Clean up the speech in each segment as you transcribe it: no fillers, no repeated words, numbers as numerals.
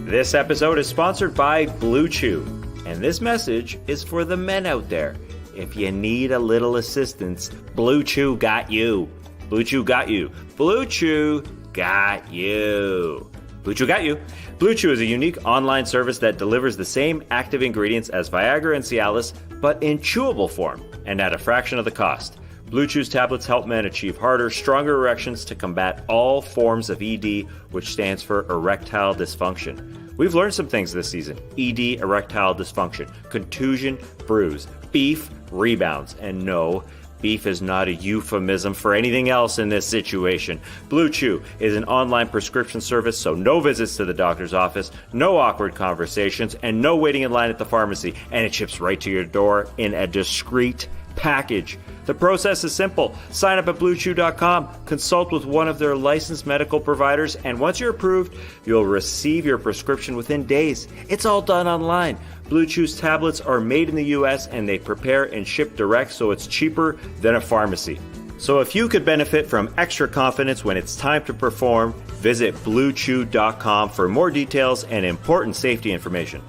This episode is sponsored by Blue Chew, and this message is for the men out there. If you need a little assistance, Blue Chew got you. Blue Chew got you. Blue Chew got you. Blue Chew got you. Blue Chew is a unique online service that delivers the same active ingredients as Viagra and Cialis, but in chewable form and at a fraction of the cost. Blue Chew's tablets help men achieve harder, stronger erections to combat all forms of ED, which stands for erectile dysfunction. We've learned some things this season. ED, erectile dysfunction, contusion, bruise, beef, rebounds, and no, beef is not a euphemism for anything else in this situation. Blue Chew is an online prescription service, so no visits to the doctor's office, no awkward conversations, and no waiting in line at the pharmacy, and it ships right to your door in a discreet package. The process is simple. Sign up at BlueChew.com, consult with one of their licensed medical providers, and once you're approved, you'll receive your prescription within days. It's all done online. Blue Chew's tablets are made in the US and they prepare and ship direct, so it's cheaper than a pharmacy. So if you could benefit from extra confidence when it's time to perform, visit BlueChew.com for more details and important safety information.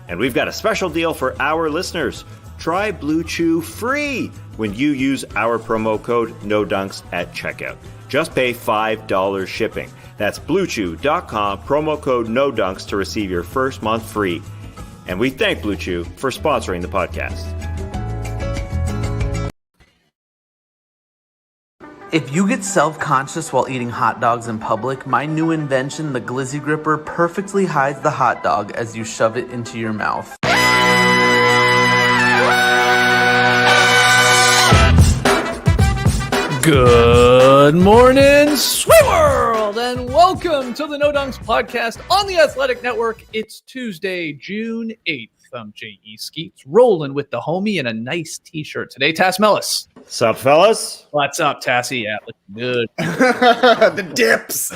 And we've got a special deal for our listeners. Try Blue Chew free when you use our promo code NODUNKS at checkout. Just pay $5 shipping. That's BlueChew.com, promo code NODUNKS to receive your first month free. And we thank Blue Chew for sponsoring the podcast. If you get self-conscious while eating hot dogs in public, my new invention, the Glizzy Gripper, perfectly hides the hot dog as you shove it into your mouth. Good morning, sweet world, and welcome to the No Dunks podcast on the Athletic Network. It's Tuesday, June 8th. I'm J.E. Skeets, rolling with the homie in a nice t-shirt today. Tass Mellis. What's up, fellas? What's up, Tassie? Yeah, looking good. The dips.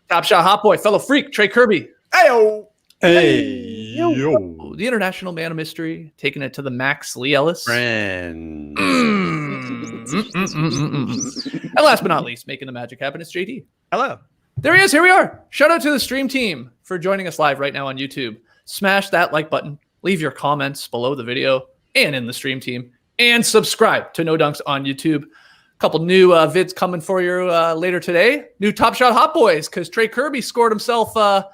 Top Shot Hot Boy, fellow freak, Trey Kirby. Ayo. Hey, yo. The international man of mystery, taking it to the max, Lee Ellis. Friend. And last but not least, making the magic happen, it's JD. Hello. There he is. Here we are. Shout out to the stream team for joining us live right now on YouTube. Smash that like button. Leave your comments below the video and in the stream team. And subscribe to No Dunks on YouTube. A couple new vids coming for you later today. New Top Shot Hot Boys, because Trey Kirby scored himself a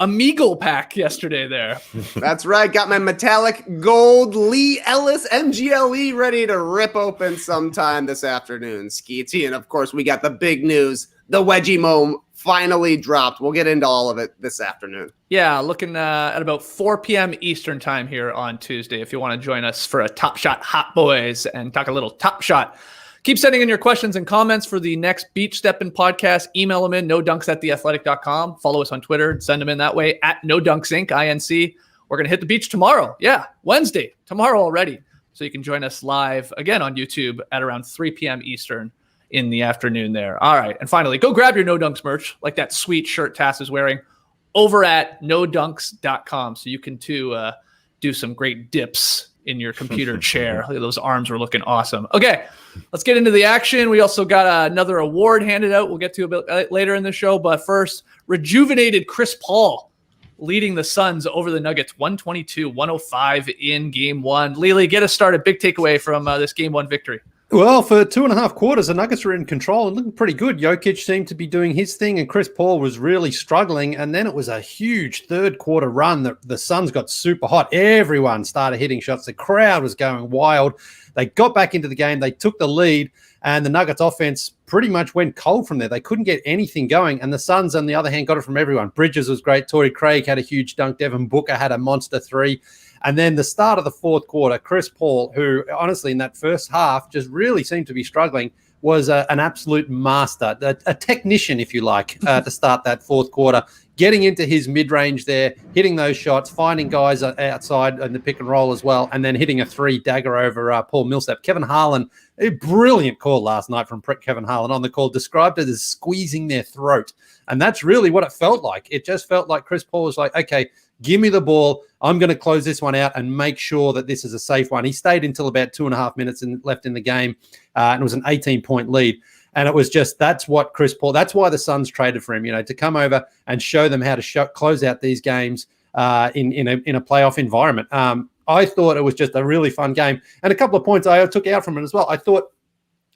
Meagle pack yesterday there. That's right. Got my metallic gold Lee Ellis MGLE ready to rip open sometime this afternoon, Skeetsy. And of course, we got the big news. The Wedgie Moan finally dropped. We'll get into all of it this afternoon. Yeah, looking at about 4 p.m. Eastern time here on Tuesday. If you want to join us for a Top Shot Hot Boys and talk a little Top Shot. Keep sending in your questions and comments for the next Beach Steppin' podcast. Email them in, nodunks@theathletic.com. Follow us on Twitter. Send them in that way, at NoDunksInc, INC. We're going to hit the beach tomorrow. Yeah, Wednesday, tomorrow already. So you can join us live again on YouTube at around 3 p.m. Eastern in the afternoon there. All right. And finally, go grab your No Dunks merch, like that sweet shirt Tass is wearing, over at nodunks.com. So you can too do some great dips in your computer chair. Those arms were looking awesome. Okay, let's get into the action. We also got another award handed out. We'll get to a bit later in the show. But first, rejuvenated Chris Paul leading the Suns over the Nuggets 122-105 in Game 1. Lily, get us started. Big takeaway from this Game 1 victory. Well, for 2.5 quarters, the Nuggets were in control and looking pretty good. Jokic seemed to be doing his thing, and Chris Paul was really struggling. And then it was a huge third quarter run that the Suns got super hot. Everyone started hitting shots. The crowd was going wild. They got back into the game. They took the lead, and the Nuggets offense pretty much went cold from there. They couldn't get anything going. And the Suns, on the other hand, got it from everyone. Bridges was great. Torrey Craig had a huge dunk. Devin Booker had a monster three. And then the start of the fourth quarter, Chris Paul, who honestly in that first half just really seemed to be struggling, was an absolute master, a technician, if you like, to start that fourth quarter, getting into his mid-range there, hitting those shots, finding guys outside in the pick and roll as well, and then hitting a three dagger over Paul Millsap. Kevin Harlan, a brilliant call last night from Kevin Harlan on the call, described it as squeezing their throat. And that's really what it felt like. It just felt like Chris Paul was like, okay, give me the ball. I'm going to close this one out and make sure that this is a safe one. He stayed until about 2.5 minutes left in the game, and it was an 18-point lead. And it was just, that's what Chris Paul, that's why the Suns traded for him, to come over and show them how to close out these games in a playoff environment. I thought it was just a really fun game. And a couple of points I took out from it as well. I thought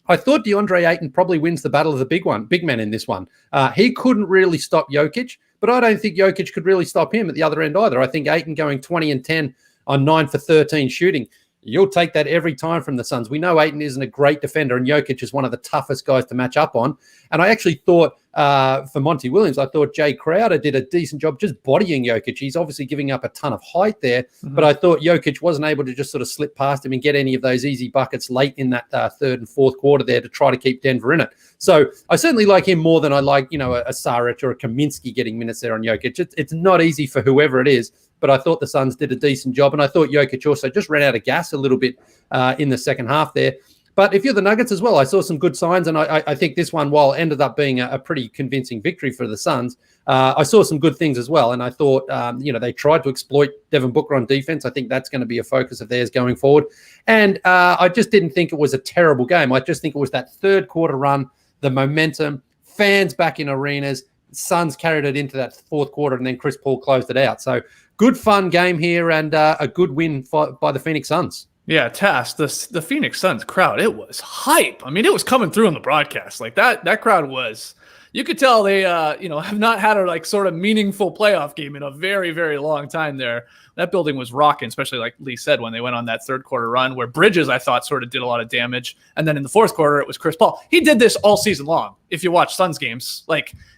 DeAndre Ayton probably wins the battle of the big men in this one. He couldn't really stop Jokic, but I don't think Jokic could really stop him at the other end either. I think Ayton going 20 and 10 on 9 for 13 shooting. You'll take that every time from the Suns. We know Ayton isn't a great defender, and Jokic is one of the toughest guys to match up on. And I actually thought for Monty Williams, I thought Jay Crowder did a decent job just bodying Jokic. He's obviously giving up a ton of height there, but I thought Jokic wasn't able to just sort of slip past him and get any of those easy buckets late in that third and fourth quarter there to try to keep Denver in it. So I certainly like him more than I like, a Saric or a Kaminsky getting minutes there on Jokic. It's not easy for whoever it is, but I thought the Suns did a decent job, and I thought Jokic also just ran out of gas a little bit in the second half there. But if you're the Nuggets as well, I saw some good signs, and I think this one, while ended up being a pretty convincing victory for the Suns, I saw some good things as well. And I thought, they tried to exploit Devin Booker on defense. I think that's going to be a focus of theirs going forward. And I just didn't think it was a terrible game. I just think it was that third quarter run, the momentum, fans back in arenas, Suns carried it into that fourth quarter, and then Chris Paul closed it out. So good, fun game here, and a good win by the Phoenix Suns. Yeah, Tass, the Phoenix Suns crowd, it was hype. I mean, it was coming through in the broadcast. Like that crowd was, you could tell they, have not had a sort of meaningful playoff game in a very, very long time there. That building was rocking, especially like Lee said, when they went on that third quarter run where Bridges, I thought, sort of did a lot of damage. And then in the fourth quarter, it was Chris Paul. He did this all season long. If you watch Suns games,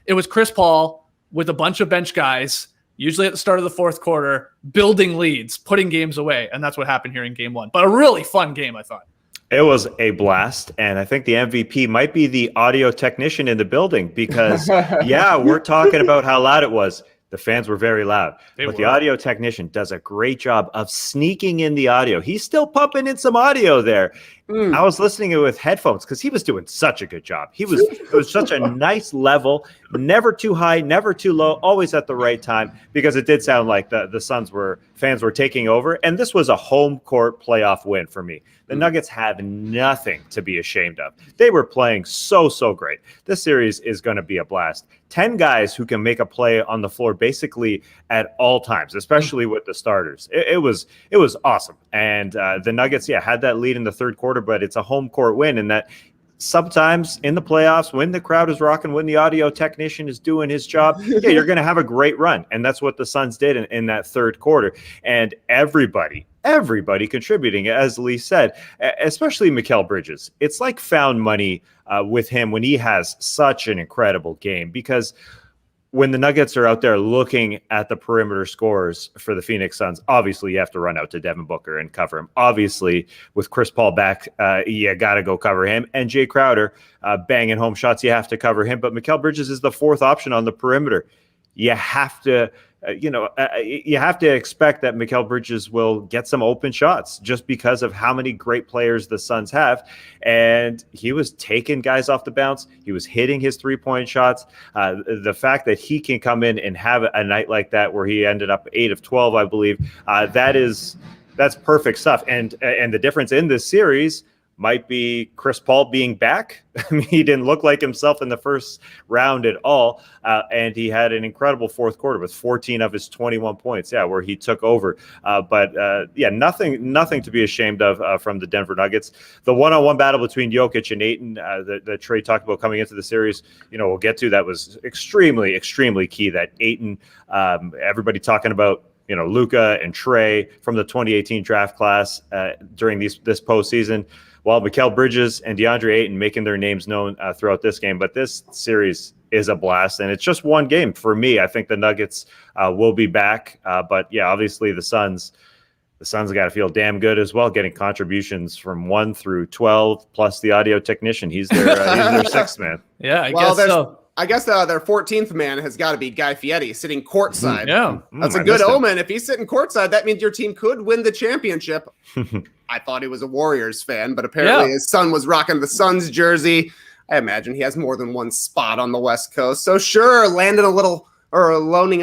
it was Chris Paul with a bunch of bench guys, usually at the start of the fourth quarter, building leads, putting games away. And that's what happened here in game one. But a really fun game, I thought. It was a blast, and I think the MVP might be the audio technician in the building because, we're talking about how loud it was. The fans were very loud, but the audio technician does a great job of sneaking in the audio. He's still pumping in some audio there. I was listening to it with headphones because he was doing such a good job. It was such a nice level, never too high, never too low, always at the right time, because it did sound like the fans were taking over. And this was a home court playoff win for me. The Nuggets have nothing to be ashamed of. They were playing so great. This series is going to be a blast. 10 guys who can make a play on the floor basically at all times, especially with the starters. It was awesome. And the Nuggets, had that lead in the third quarter, but it's a home court win, and that sometimes in the playoffs, when the crowd is rocking, when the audio technician is doing his job, you're going to have a great run. And that's what the Suns did in that third quarter. And everybody contributing, as Lee said, especially Mikal Bridges. It's like found money with him when he has such an incredible game, because when the Nuggets are out there looking at the perimeter scores for the Phoenix Suns, obviously you have to run out to Devin Booker and cover him. Obviously, with Chris Paul back, you got to go cover him. And Jay Crowder banging home shots, you have to cover him. But Mikal Bridges is the fourth option on the perimeter. You have to expect that Mikal Bridges will get some open shots just because of how many great players the Suns have. And he was taking guys off the bounce. He was hitting his 3-point shots. The fact that he can come in and have a night like that where he ended up 8 of 12, I believe, that's perfect stuff. And the difference in this series might be Chris Paul being back. I mean, he didn't look like himself in the first round at all. And he had an incredible fourth quarter with 14 of his 21 points, where he took over. But nothing to be ashamed of from the Denver Nuggets. The one-on-one battle between Jokic and Ayton that Trey talked about coming into the series, we'll get to, that was extremely, extremely key. That Ayton, everybody talking about, Luka and Trey from the 2018 draft class during this postseason. While Mikal Bridges and DeAndre Ayton making their names known throughout this game. But this series is a blast, and it's just one game for me. I think the Nuggets will be back. But obviously the Suns got to feel damn good as well, getting contributions from 1 through 12, plus the audio technician. He's their sixth man. Yeah, I guess so. I guess their 14th man has got to be Guy Fieri sitting courtside. Yeah. That's a good omen. If he's sitting courtside, that means your team could win the championship. I thought he was a Warriors fan, but apparently his son was rocking the Suns jersey. I imagine he has more than one spot on the West Coast. So sure, loaning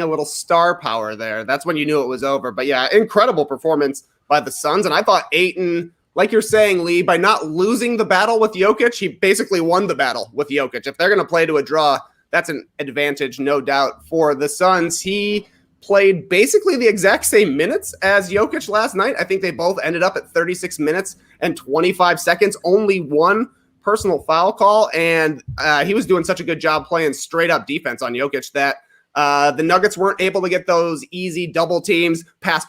a little star power there. That's when you knew it was over. But incredible performance by the Suns. And I thought Ayton like you're saying, Lee, by not losing the battle with Jokic, he basically won the battle with Jokic. If they're going to play to a draw, that's an advantage, no doubt, for the Suns. He played basically the exact same minutes as Jokic last night. I think they both ended up at 36 minutes and 25 seconds, only one personal foul call, and he was doing such a good job playing straight up defense on Jokic that the Nuggets weren't able to get those easy double teams, pass.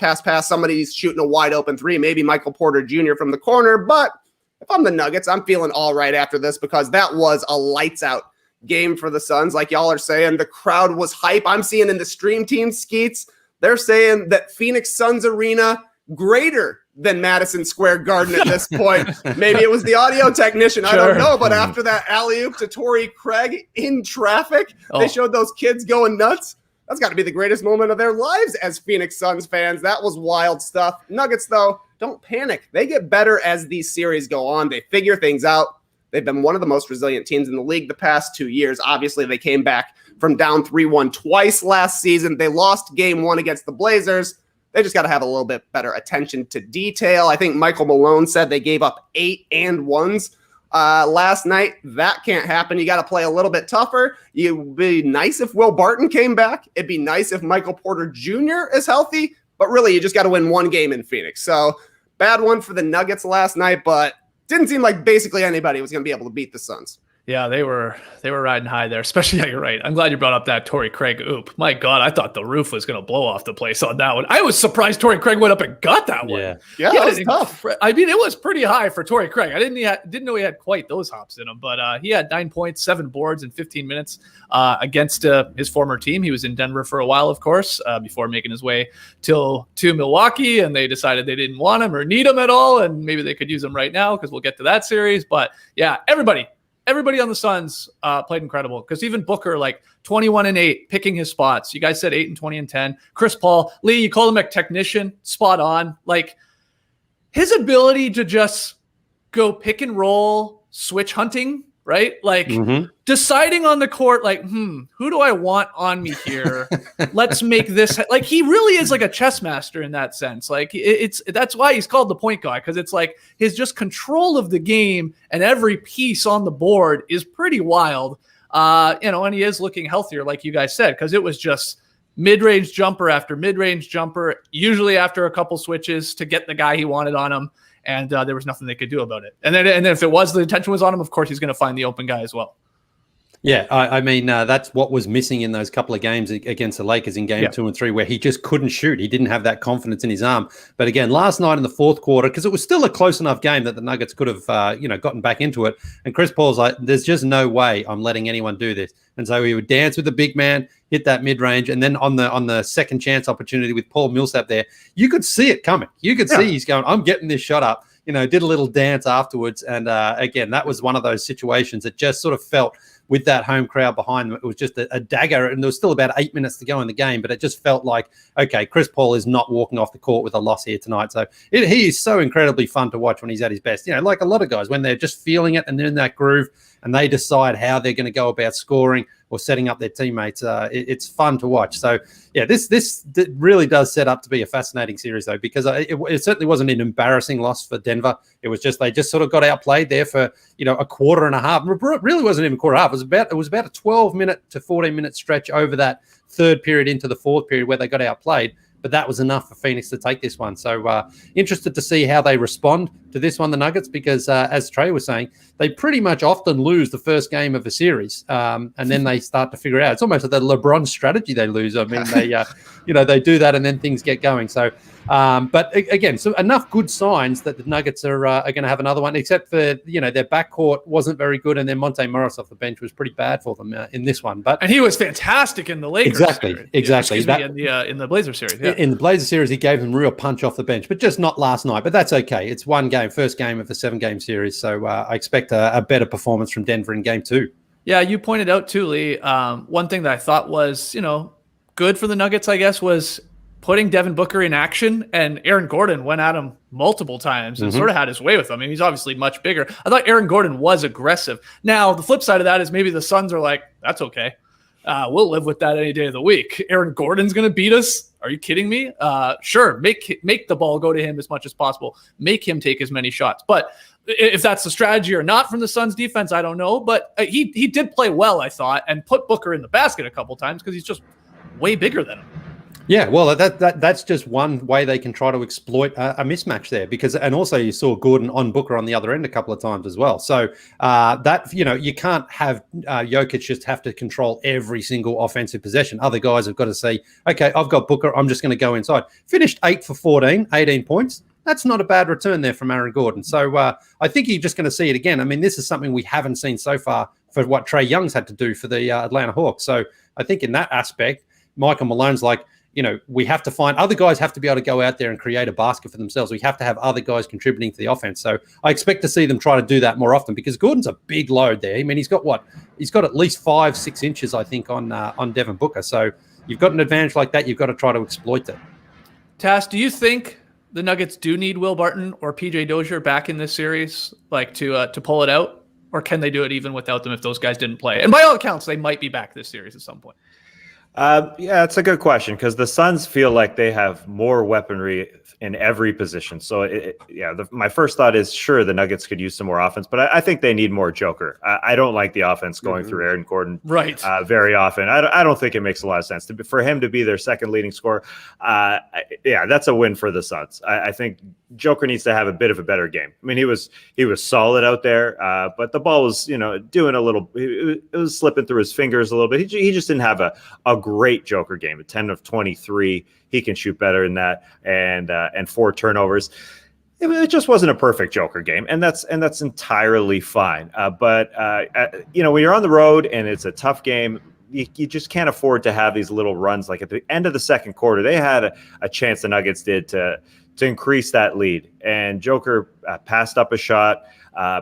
Somebody's shooting a wide open three, maybe Michael Porter Jr. from the corner. But if I'm the Nuggets, I'm feeling all right after this because that was a lights out game for the Suns. Like y'all are saying, the crowd was hype. I'm seeing in the stream team Skeets, they're saying that Phoenix Suns Arena greater than Madison Square Garden at this point. Maybe it was the audio technician. Sure. I don't know. But after that alley-oop to Torrey Craig in traffic, they showed those kids going nuts. That's got to be the greatest moment of their lives as Phoenix Suns fans. That was wild stuff. Nuggets, though, don't panic. They get better as these series go on. They figure things out. They've been one of the most resilient teams in the league the past 2 years. Obviously, they came back from down 3-1 twice last season. They lost game one against the Blazers. They just got to have a little bit better attention to detail. I think Michael Malone said they gave up 8 and 1s last night. That can't happen. You got to play a little bit tougher. It would be nice if Will Barton came back. It'd be nice if Michael Porter Jr. is healthy. But really, you just got to win one game in Phoenix. So bad one for the Nuggets last night, but didn't seem like basically anybody was going to be able to beat the Suns. Yeah, they were riding high there, especially, yeah, you're right. I'm glad you brought up that Torrey Craig oop. My God, I thought the roof was going to blow off the place on that one. I was surprised Torrey Craig went up and got that one. Yeah, that was tough. I mean, it was pretty high for Torrey Craig. I didn't know he had quite those hops in him, but he had 9 points, 7 boards in 15 minutes against his former team. He was in Denver for a while, of course, before making his way to Milwaukee, and they decided they didn't want him or need him at all, and maybe they could use him right now because we'll get to that series. But yeah, everybody on the Suns played incredible because even Booker, like 21 and 8, picking his spots. You guys said 8 and 20 and 10. Chris Paul, Lee, you called him a technician, spot on. Like his ability to just go pick and roll, switch hunting, right? Like deciding on the court, like, who do I want on me here? Let's make this. Like he really is like a chess master in that sense. Like that's why he's called the point guy, because it's like his just control of the game and every piece on the board is pretty wild. And he is looking healthier, like you guys said, because it was just mid-range jumper after mid-range jumper, usually after a couple switches to get the guy he wanted on him. And there was nothing they could do about it. And then if the attention was on him, of course, he's going to find the open guy as well. Yeah, I mean, that's what was missing in those couple of games against the Lakers in game 2 and 3, where he just couldn't shoot. He didn't have that confidence in his arm. But again, last night in the fourth quarter, because it was still a close enough game that the Nuggets could have, gotten back into it. And Chris Paul's like, there's just no way I'm letting anyone do this. And so he would dance with the big man, hit that mid-range, and then on the second chance opportunity with Paul Millsap there, you could see it coming. You could see he's going, I'm getting this shot up. Did a little dance afterwards. And again, that was one of those situations that just sort of felt with that home crowd behind them, it was just a dagger. And there was still about 8 minutes to go in the game, but it just felt like, okay, Chris Paul is not walking off the court with a loss here tonight. So he is so incredibly fun to watch when he's at his best. Like a lot of guys, when they're just feeling it and they're in that groove and they decide how they're going to go about scoring or setting up their teammates, it's fun to watch. So, yeah, this really does set up to be a fascinating series, though, because it certainly wasn't an embarrassing loss for Denver. It was just they just sort of got outplayed there for a quarter and a half. It really wasn't even a quarter and a half. It was about a 12-minute to 14-minute stretch over that third period into the fourth period where they got outplayed. But that was enough for Phoenix to take this one. So interested to see how they respond to this one, the Nuggets, because as Trey was saying, they pretty much often lose the first game of a series, and then they start to figure it out. It's almost like the LeBron strategy they lose. I mean, they do that and then things get going. So, but again, so enough good signs that the Nuggets are going to have another one, except for, their backcourt wasn't very good, and then Monte Morris off the bench was pretty bad for them in this one. And he was fantastic in the Lakers series. Exactly. In the Blazer series. Yeah. In the Blazer series, he gave them real punch off the bench, but just not last night. But that's okay. It's one game, first game of the 7-game series. So I expect a better performance from Denver in game 2. Yeah, you pointed out too, Lee. One thing that I thought was, good for the Nuggets, I guess, was putting Devin Booker in action, and Aaron Gordon went at him multiple times and sort of had his way with him. I mean, he's obviously much bigger. I thought Aaron Gordon was aggressive. Now, the flip side of that is maybe the Suns are like, that's okay. We'll live with that any day of the week. Aaron Gordon's going to beat us. Are you kidding me? Sure, make the ball go to him as much as possible. Make him take as many shots. But if that's the strategy or not from the Suns defense, I don't know. But he did play well, I thought, and put Booker in the basket a couple times because he's just way bigger than him. Yeah, well, that's just one way they can try to exploit a mismatch there, and also you saw Gordon on Booker on the other end a couple of times as well. So you can't have Jokic just have to control every single offensive possession. Other guys have got to say, okay, I've got Booker, I'm just going to go inside. Finished 8 for 14, 18 points. That's not a bad return there from Aaron Gordon. So I think you're just going to see it again. I mean, this is something we haven't seen so far for what Trae Young's had to do for the Atlanta Hawks. So I think in that aspect, Michael Malone's like, we have to find other guys have to be able to go out there and create a basket for themselves. We have to have other guys contributing to the offense. So I expect to see them try to do that more often because Gordon's a big load there. I mean, he's got at least 5-6 inches, I think, on Devin Booker. So you've got an advantage like that. You've got to try to exploit it. Tass, do you think the Nuggets do need Will Barton or PJ Dozier back in this series, like to pull it out, or can they do it even without them if those guys didn't play? And by all accounts, they might be back this series at some point. Yeah, it's a good question because the Suns feel like they have more weaponry in every position. So, my first thought is, sure, the Nuggets could use some more offense, but I think they need more Joker. I don't like the offense going through Aaron Gordon very often. I don't think it makes a lot of sense for him to be their second leading scorer. That's a win for the Suns. I think Joker needs to have a bit of a better game. I mean, he was solid out there, but the ball was, doing a little. It was slipping through his fingers a little bit. He just didn't have a great Joker game. At 10 of 23, he can shoot better than that, and 4 turnovers. It just wasn't a perfect Joker game, and that's entirely fine. But when you're on the road and it's a tough game, you just can't afford to have these little runs. Like at the end of the second quarter, they had a chance, the Nuggets did, to increase that lead, and Joker passed up a shot,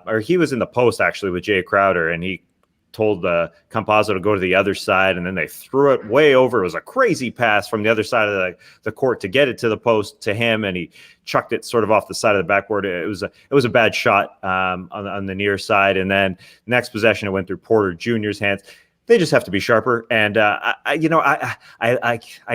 or he was in the post actually with Jay Crowder, and he told Campazzo to go to the other side, and then they threw it way over. It was a crazy pass from the other side of the court to get it to the post to him, and he chucked it sort of off the side of the backboard. It was a bad shot on the near side, and then next possession it went through Porter Jr.'s hands. They just have to be sharper, and I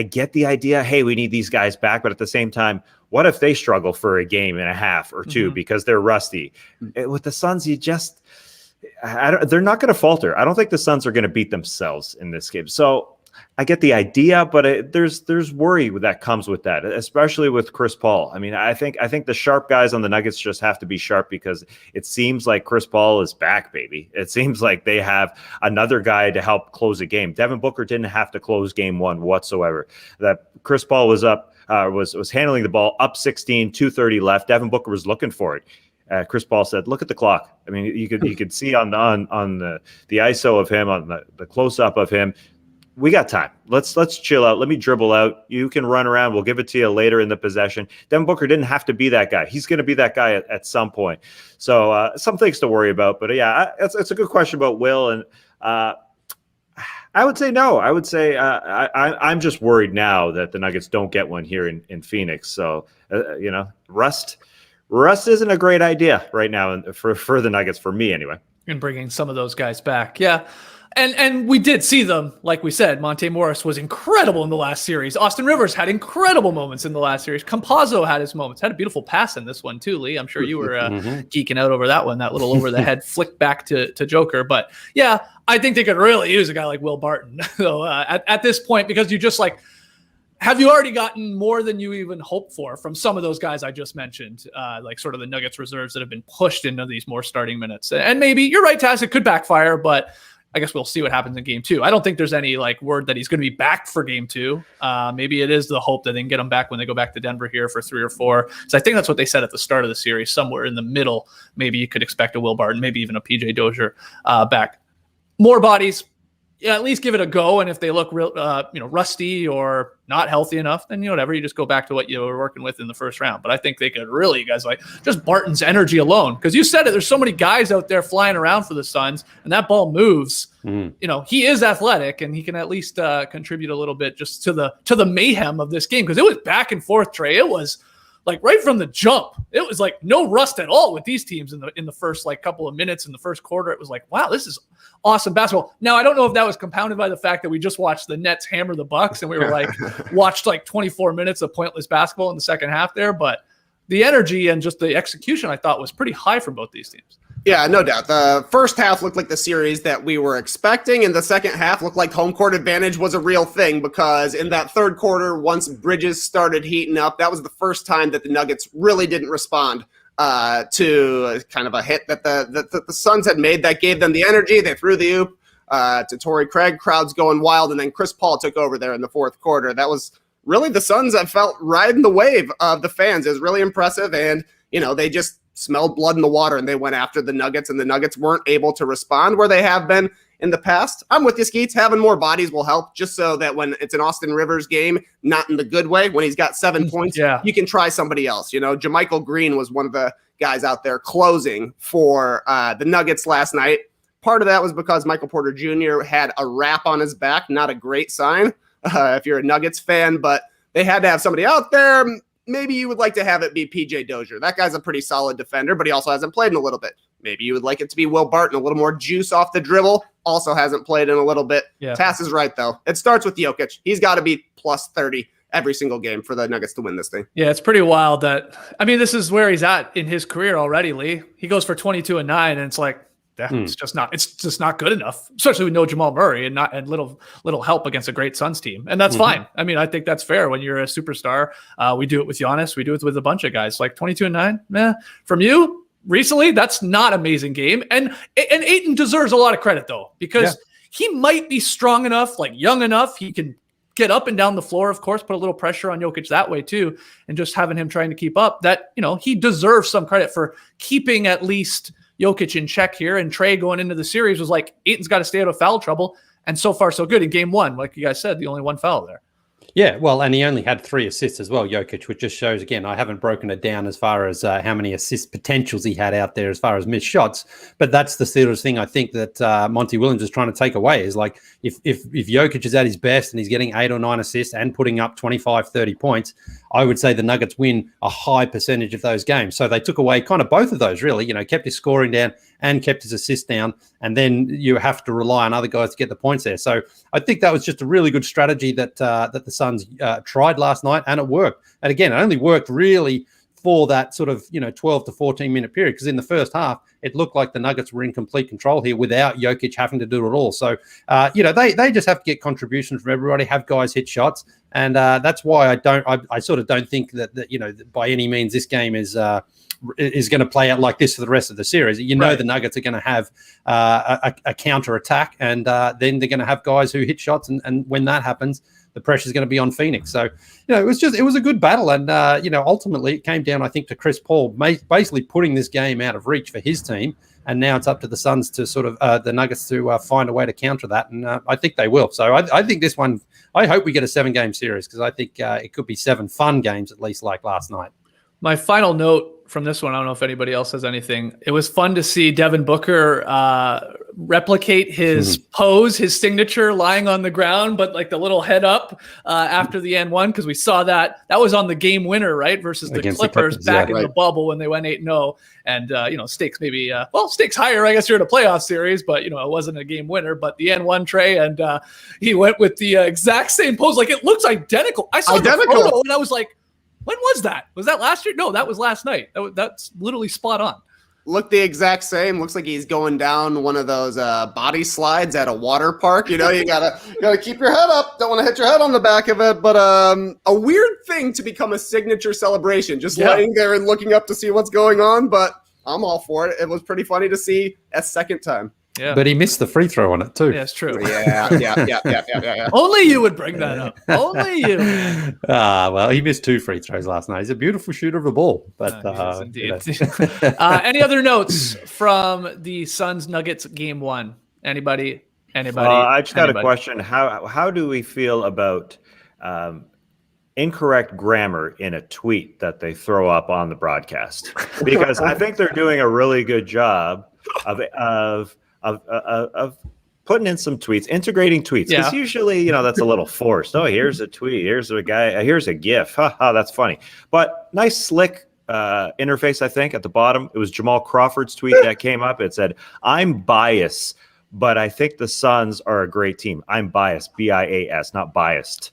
get the idea. Hey, we need these guys back, but at the same time, what if they struggle for a game and a half or two because they're rusty? With the Suns, they're not going to falter. I don't think the Suns are going to beat themselves in this game. So I get the idea, but there's worry that comes with that, especially with Chris Paul. I mean, I think the sharp guys on the Nuggets just have to be sharp because it seems like Chris Paul is back, baby. It seems like they have another guy to help close a game. Devin Booker didn't have to close game one whatsoever. That Chris Paul was up, was handling the ball up 16, 2:30 left. Devin Booker was looking for it. Chris Paul said, "Look at the clock." I mean, you could see on the ISO of him, on the close up of him. We got time. Let's chill out. Let me dribble out. You can run around. We'll give it to you later in the possession. Devin Booker didn't have to be that guy. He's going to be that guy at some point. So some things to worry about. But yeah, it's a good question about Will. And I would say no. I would say I'm just worried now that the Nuggets don't get one here in Phoenix. So Rust isn't a great idea right now for the Nuggets, for me anyway. And bringing some of those guys back. Yeah. And we did see them, like we said. Monte Morris was incredible in the last series. Austin Rivers had incredible moments in the last series. Campazzo had his moments. Had a beautiful pass in this one too, Lee. I'm sure you were geeking out over that one, that little over-the-head flick back to Joker. But yeah, I think they could really use a guy like Will Barton so, at this point, because you just have you already gotten more than you even hoped for from some of those guys I just mentioned, like sort of the Nuggets reserves that have been pushed into these more starting minutes? And maybe you're right, Taz, it could backfire, but I guess we'll see what happens in game 2. I don't think there's any word that he's going to be back for game 2. Maybe it is the hope that they can get him back when they go back to Denver here for 3 or 4. So I think that's what they said at the start of the series, somewhere in the middle. Maybe you could expect a Will Barton, maybe even a PJ Dozier back. More bodies. Yeah, at least give it a go. And if they look real, rusty or not healthy enough, then whatever, you just go back to what you were working with in the first round. But I think they could really, guys, just Barton's energy alone, because you said it. There's so many guys out there flying around for the Suns, and that ball moves. He is athletic, and he can at least contribute a little bit just to the mayhem of this game, because it was back and forth, Trey. It was like right from the jump. It was like no rust at all with these teams in the first like couple of minutes in the first quarter. It was like, wow, this is awesome basketball. Now, I don't know if that was compounded by the fact that we just watched the Nets hammer the Bucks and we were like watched like 24 minutes of pointless basketball in the second half there, but the energy and just the execution I thought was pretty high from both these teams. Yeah, no doubt. The first half looked like the series that we were expecting, and the second half looked like home court advantage was a real thing, because in that third quarter, once Bridges started heating up, that was the first time that the Nuggets really didn't respond to kind of a hit that the Suns had made that gave them the energy. They threw the oop to Torrey Craig, crowds going wild, and then Chris Paul took over there in the fourth quarter. That was really the Suns, I felt, riding the wave of the fans. It was really impressive, and they just smelled blood in the water, and they went after the Nuggets, and the Nuggets weren't able to respond where they have been in the past. I'm with you, Skeets. Having more bodies will help, just so that when it's an Austin Rivers game, not in the good way, when he's got 7 points, you can try somebody else. JaMychal Green was one of the guys out there closing for the Nuggets last night. Part of that was because Michael Porter Jr. had a wrap on his back, not a great sign if you're a Nuggets fan, but they had to have somebody out there. Maybe you would like to have it be PJ Dozier. That guy's a pretty solid defender, but he also hasn't played in a little bit. Maybe you would like it to be Will Barton, a little more juice off the dribble. Also hasn't played in a little bit. Yeah. Tass is right, though. It starts with Jokic. He's got to be plus 30 every single game for the Nuggets to win this thing. Yeah, it's pretty wild that, this is where he's at in his career already, Lee. He goes for 22 and 9, and it's like, it's just not good enough, especially with no Jamal Murray and little help against a great Suns team. And that's fine. I think that's fair when you're a superstar. We do it with Giannis. We do it with a bunch of guys. Like 22 and 9, from you recently, that's not an amazing game. And Ayton deserves a lot of credit, though, because he might be strong enough, like young enough. He can get up and down the floor, of course, put a little pressure on Jokic that way too. And just having him trying to keep up, that, he deserves some credit for keeping at least Jokic in check here. And Trey going into the series was like, Ayton's got to stay out of foul trouble. And so far, so good in game one. Like you guys said, the only one foul there. Yeah, well, and he only had 3 assists as well, Jokic, which just shows, again, I haven't broken it down as far as how many assist potentials he had out there as far as missed shots, but that's the sort of thing I think that Monty Williams is trying to take away, is like, if Jokic is at his best and he's getting 8 or 9 assists and putting up 25, 30 points, I would say the Nuggets win a high percentage of those games. So they took away kind of both of those, really, kept his scoring down and kept his assist down, and then you have to rely on other guys to get the points there. So I think that was just a really good strategy that the Suns tried last night, and it worked. And again, it only worked really for that sort of 12 to 14 minute period, because in the first half it looked like the Nuggets were in complete control here without Jokic having to do it all. So they just have to get contributions from everybody, have guys hit shots, and that's why I sort of don't think that by any means this game is going to play out like this for the rest of the series. The Nuggets are going to have a counter attack, and then they're going to have guys who hit shots, and when that happens, the pressure is going to be on Phoenix. So, it was a good battle. And, ultimately it came down, I think, to Chris Paul basically putting this game out of reach for his team. And now it's up to the Suns to sort of the Nuggets to find a way to counter that. And I think they will. So I think this one, I hope we get a 7-game series, because I think it could be 7 fun games, at least like last night. My final note from this one, I don't know if anybody else has anything. It was fun to see Devin Booker replicate his pose, his signature lying on the ground, but like the little head up after the N1, because we saw that was on the game winner, right? Versus the Clippers back in the bubble when they went 8-0. And, stakes maybe, stakes higher, I guess you're in a playoff series, but, it wasn't a game winner. But the N1 Trey, and he went with the exact same pose. Like, it looks identical. I saw the photo and I was like, when was that? Was that last year? No, that was last night. That's literally spot on. Look the exact same. Looks like he's going down one of those body slides at a water park. You gotta keep your head up. Don't want to hit your head on the back of it. But a weird thing to become a signature celebration, just laying there and looking up to see what's going on. But I'm all for it. It was pretty funny to see a second time. Yeah. But he missed the free throw on it too. Yeah, it's true. Yeah. Only you would bring that up. Only you. Well, he missed 2 free throws last night. He's a beautiful shooter of a ball. But indeed. Any other notes from the Suns Nuggets game 1? Anybody? I just got a question. How do we feel about incorrect grammar in a tweet that they throw up on the broadcast? Because I think they're doing a really good job of putting in some tweets, integrating tweets. Because usually, that's a little forced. Oh, here's a tweet. Here's a guy. Here's a GIF. Ha, that's funny. But nice, slick interface, I think, at the bottom. It was Jamal Crawford's tweet that came up. It said, "I'm biased, but I think the Suns are a great team. I'm biased, BIAS, not biased."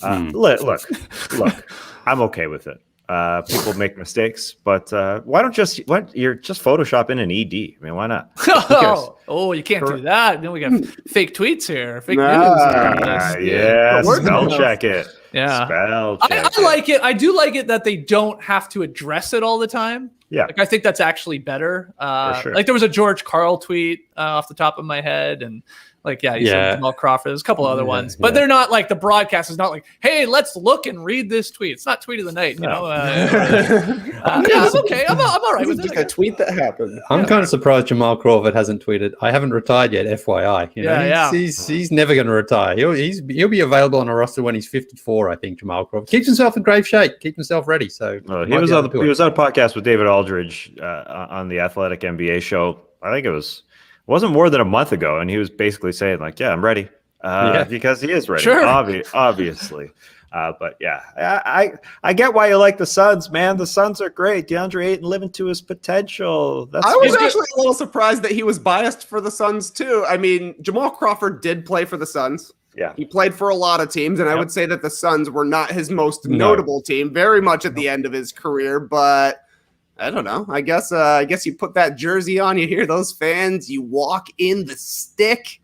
Look, I'm okay with it. People make mistakes, but why you're just Photoshop in an ED? I mean, why not? You can't do that. Then we got fake tweets here, fake news. Yeah, spell check it. Yeah, spell check I like it. I do like it that they don't have to address it all the time. Yeah, I think that's actually better. Sure. Like there was a George Karl tweet off the top of my head, and you said Jamal Crawford. There's a couple other ones, but they're not like the broadcast is not like, hey, let's look and read this tweet. It's not tweet of the night, I'm okay. I'm all right with it. Just a tweet that happened. I'm kind of surprised Jamal Crawford hasn't tweeted. I haven't retired yet, FYI. He's never going to retire. He'll be available on a roster when he's 54. I think Jamal Crawford keeps himself in great shape, keep himself ready. So he was on a podcast with David Aldridge on the Athletic NBA show. I think it wasn't more than a month ago, and he was basically saying I'm ready because he is ready. Sure. Obviously. But I get why you like the Suns, man. The Suns are great. Deandre Ayton living to his potential. I was actually a little surprised that he was biased for the Suns too. I mean, Jamal Crawford did play for the Suns. Yeah, he played for a lot of teams, and I would say that the Suns were not his most notable team. Very much at the end of his career, but I don't know. I guess you put that jersey on, you hear those fans, you walk in the stick,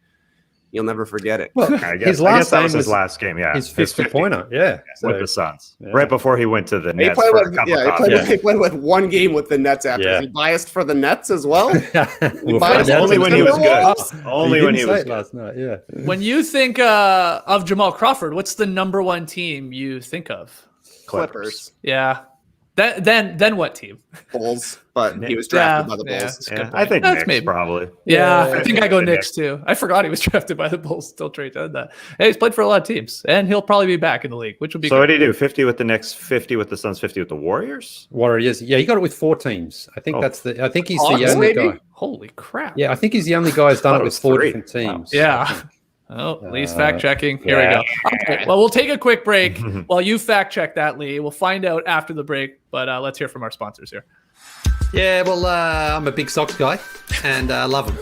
you'll never forget it. Well, I guess that was his last game. Yeah, his 50-pointer. Yeah, with the Suns, right before he went to the Nets. He played with one game with the Nets after. Is he biased for the Nets as well? Only when he was good. Only when he was good. Last night. Yeah. When you think of Jamal Crawford, what's the number one team you think of? Clippers. Yeah. Then what team? Bulls, but he was drafted by the Bulls. Yeah, I think Knicks probably. Yeah, I think I go Knicks too. I forgot he was drafted by the Bulls. Still Trey did that. Hey, he's played for a lot of teams, and he'll probably be back in the league, which would be. So what did he do? 50 with the Knicks, 50 with the Suns, 50 with the Warriors. Yeah, he got it with 4 teams. I think I think he's the only guy. Holy crap! Yeah, I think he's the only guy who's done it with 4 different teams. Wow. Yeah. Oh, Lee's fact checking. Here we go. Okay, well, we'll take a quick break while you fact check that, Lee. We'll find out after the break, but let's hear from our sponsors here. Yeah, well, I'm a big Sox guy and love them.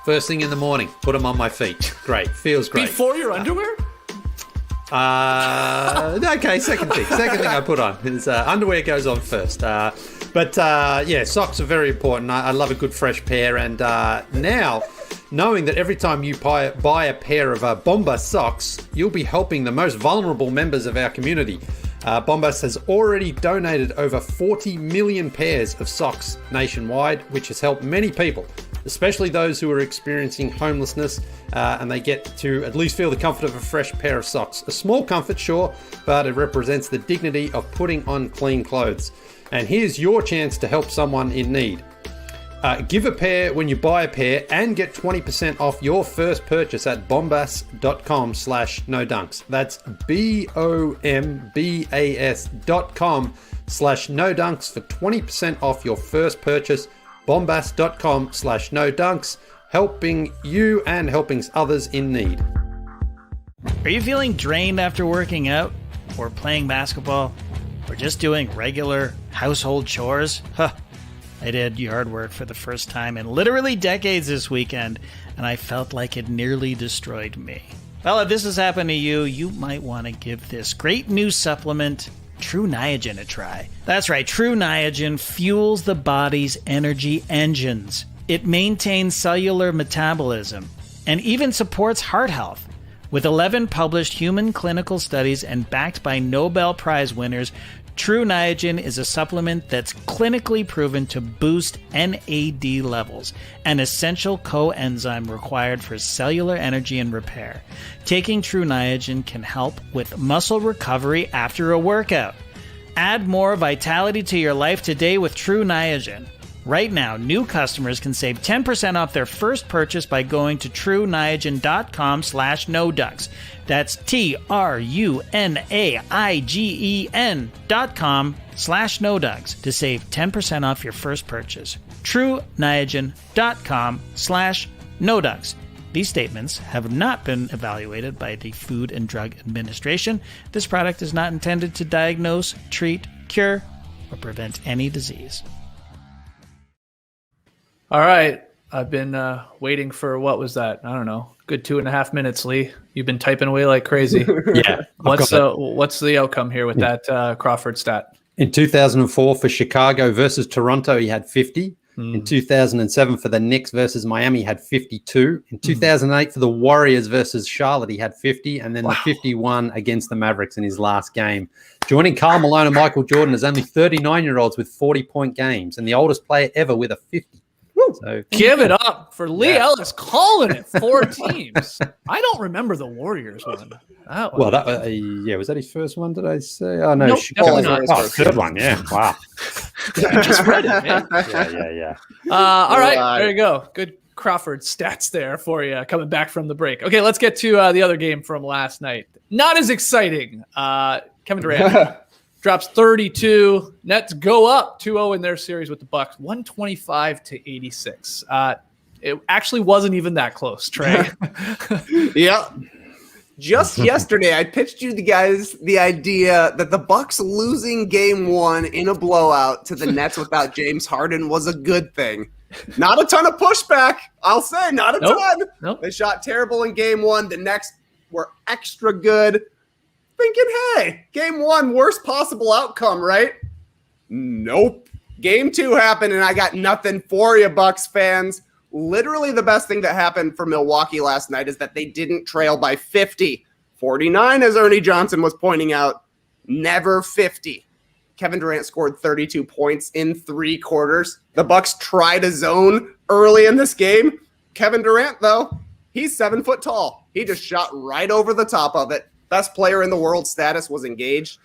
First thing in the morning, put them on my feet. Great, feels great. Before your underwear? Okay, second thing I put on is underwear goes on first. But socks are very important. I love a good fresh pair, and now, knowing that every time you buy a pair of Bombas socks, you'll be helping the most vulnerable members of our community. Bombas has already donated over 40 million pairs of socks nationwide, which has helped many people, especially those who are experiencing homelessness, and they get to at least feel the comfort of a fresh pair of socks. A small comfort, sure, but it represents the dignity of putting on clean clothes. And here's your chance to help someone in need. Give a pair when you buy a pair and get 20% off your first purchase at bombas.com/nodunks. That's bombas.com/nodunks for 20% off your first purchase. bombas.com/nodunks, helping you and helping others in need. Are you feeling drained after working out or playing basketball or just doing regular household chores? I did yard work for the first time in literally decades this weekend, and I felt like it nearly destroyed me. Well, if this has happened to you, you might want to give this great new supplement, True Niagen, a try. That's right, True Niagen fuels the body's energy engines. It maintains cellular metabolism and even supports heart health. With 11 published human clinical studies and backed by Nobel Prize winners, True Niagen is a supplement that's clinically proven to boost NAD levels, an essential coenzyme required for cellular energy and repair. Taking True Niagen can help with muscle recovery after a workout. Add more vitality to your life today with True Niagen. Right now, new customers can save 10% off their first purchase by going to trueniagen.com/nodunks. That's TRUNAIGEN.com/nodunks to save 10% off your first purchase. trueniagen.com/nodunks. These statements have not been evaluated by the Food and Drug Administration. This product is not intended to diagnose, treat, cure, or prevent any disease. All right. I've been waiting for, what was that? I don't know. Good 2.5 minutes, Lee. You've been typing away like crazy. Yeah. What's the outcome here with that Crawford stat? In 2004 for Chicago versus Toronto, he had 50. In 2007 for the Knicks versus Miami, he had 52. In 2008 for the Warriors versus Charlotte, he had 50. And then the 51 against the Mavericks in his last game. Joining Karl Malone and Michael Jordan is only 39-year-olds with 40-point games and the oldest player ever with a 50. So give it up for Lee Ellis calling it 4 teams. I don't remember the Warriors one. Was that his first one? Did I say? Oh no, nope, Chicago. definitely not. Third one. Yeah, wow. I just read it, man. Yeah. All right, there you go. Good Crawford stats there for you coming back from the break. Okay, let's get to the other game from last night. Not as exciting. Kevin Durant drops 32. Nets go up 2-0 in their series with the Bucks, 125-86. It actually wasn't even that close, Trey. Yeah. Just yesterday, I pitched you guys the idea that the Bucks losing game 1 in a blowout to the Nets without James Harden was a good thing. Not a ton of pushback, I'll say, not a ton. Nope. They shot terrible in game 1. The Nets were extra good. Thinking, hey, game 1, worst possible outcome, right? Nope. Game 2 happened, and I got nothing for you, Bucks fans. Literally the best thing that happened for Milwaukee last night is that they didn't trail by 50. 49, as Ernie Johnson was pointing out, never 50. Kevin Durant scored 32 points in 3 quarters. The Bucks tried a zone early in this game. Kevin Durant, though, he's 7 foot tall. He just shot right over the top of it. Best player in the world status was engaged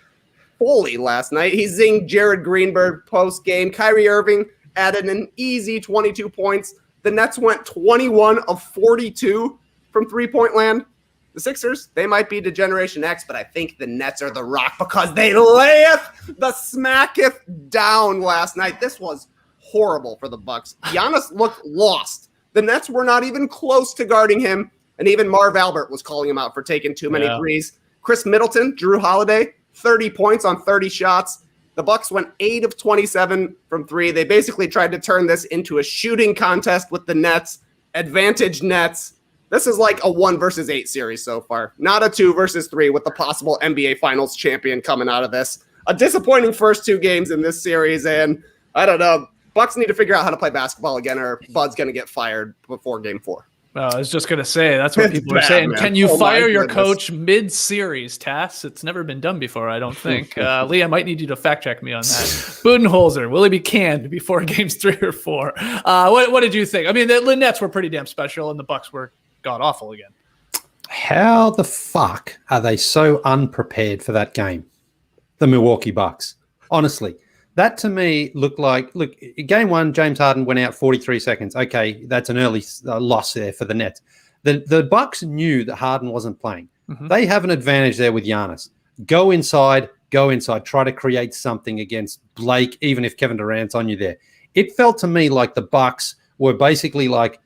fully last night. He zinged Jared Greenberg post-game. Kyrie Irving added an easy 22 points. The Nets went 21 of 42 from three-point land. The Sixers, they might be to Generation X, but I think the Nets are the rock because they layeth the smacketh down last night. This was horrible for the Bucks. Giannis looked lost. The Nets were not even close to guarding him. And even Marv Albert was calling him out for taking too many threes. Chris Middleton, Drew Holiday, 30 points on 30 shots. The Bucks went 8 of 27 from 3. They basically tried to turn this into a shooting contest with the Nets. Advantage Nets. This is like a 1 versus 8 series so far. Not a 2 versus 3 with the possible NBA Finals champion coming out of this. A disappointing first 2 games in this series. And I don't know. Bucks need to figure out how to play basketball again or Bud's going to get fired before game 4. I was just going to say, that's what people are saying. Man. Can you fire your coach mid-series, Tass? It's never been done before, I don't think. Lee, I might need you to fact-check me on that. Budenholzer, will he be canned before games 3 or 4? What did you think? I mean, the Nets were pretty damn special, and the Bucks were god-awful again. How the fuck are they so unprepared for that game? The Milwaukee Bucks. Honestly. That to me looked like, game 1, James Harden went out 43 seconds. Okay, that's an early loss there for the Nets. The Bucks knew that Harden wasn't playing. Mm-hmm. They have an advantage there with Giannis. Go inside, try to create something against Blake, even if Kevin Durant's on you there. It felt to me like the Bucks were basically like,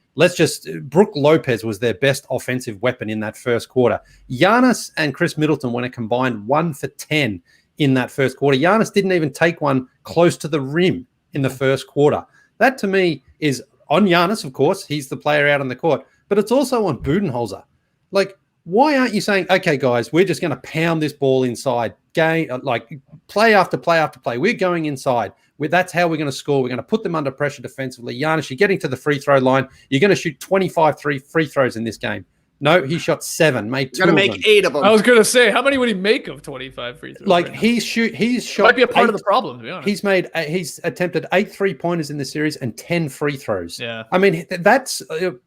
Brook Lopez was their best offensive weapon in that first quarter. Giannis and Chris Middleton went a combined 1 for 10 in that first quarter. Giannis didn't even take one close to the rim in the first quarter. That to me is on Giannis, of course. He's the player out on the court, but it's also on Budenholzer. Like, why aren't you saying, okay, guys, we're just going to pound this ball inside, game, like play after play after play. We're going inside. That's how we're going to score. We're going to put them under pressure defensively. Giannis, you're getting to the free throw line. You're going to shoot 25 free throws in this game. No, he shot 7, made 2 of them. Got to make 8 of them. I was going to say, how many would he make of 25 free throws? Like, he's shot. Might be a part of the problem, to be honest. He's attempted 8 3-pointers in the series and 10 free throws. Yeah. I mean, that's,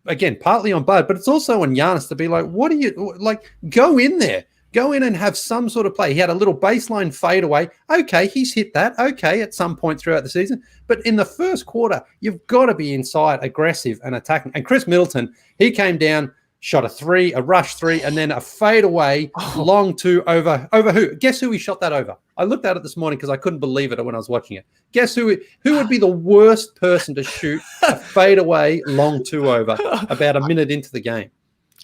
again, partly on Bud, but it's also on Giannis to be like, what are you, like, go in there. Go in and have some sort of play. He had a little baseline fadeaway. Okay, he's hit that. Okay, at some point throughout the season. But in the first quarter, you've got to be inside, aggressive and attacking. And Chris Middleton, he came down, shot a 3, a rush 3, and then a fadeaway long 2 over who? Guess who he shot that over? I looked at it this morning because I couldn't believe it when I was watching it. Guess who would be the worst person to shoot a fadeaway long 2 over about a minute into the game?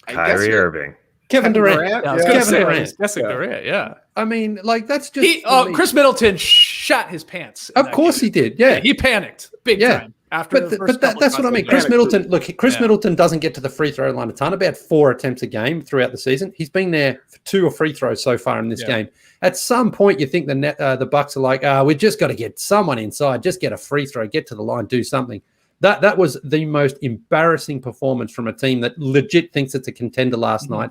Kyrie Irving. Kevin Durant. Yeah, I was going to say, I was guessing Durant, yeah. I mean, like, that's just... Chris Middleton shot his pants. Of course he did, yeah. He panicked big time. After that's what I mean. Chris Middleton, Middleton doesn't get to the free throw line a ton, about 4 attempts a game throughout the season. He's been there for 2 free throws so far in this game. At some point, you think the Bucks are like, we just got to get someone inside, just get a free throw, get to the line, do something. That was the most embarrassing performance from a team that legit thinks it's a contender last night.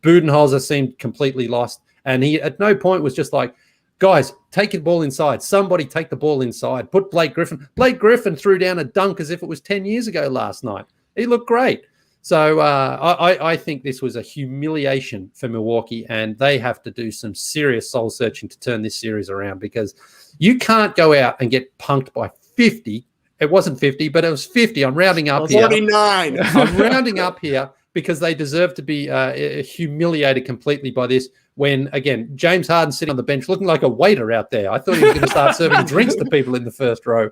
Budenholzer seemed completely lost, and he at no point was just like, guys, take the ball inside. Somebody take the ball inside. Put Blake Griffin. Blake Griffin threw down a dunk as if it was 10 years ago last night. He looked great. So I think this was a humiliation for Milwaukee, and they have to do some serious soul searching to turn this series around, because you can't go out and get punked by 50. It wasn't 50, but it was 50. I'm rounding up here. 49. I'm rounding up here because they deserve to be humiliated completely by this. When, again, James Harden sitting on the bench looking like a waiter out there. I thought he was going to start serving drinks to people in the first row.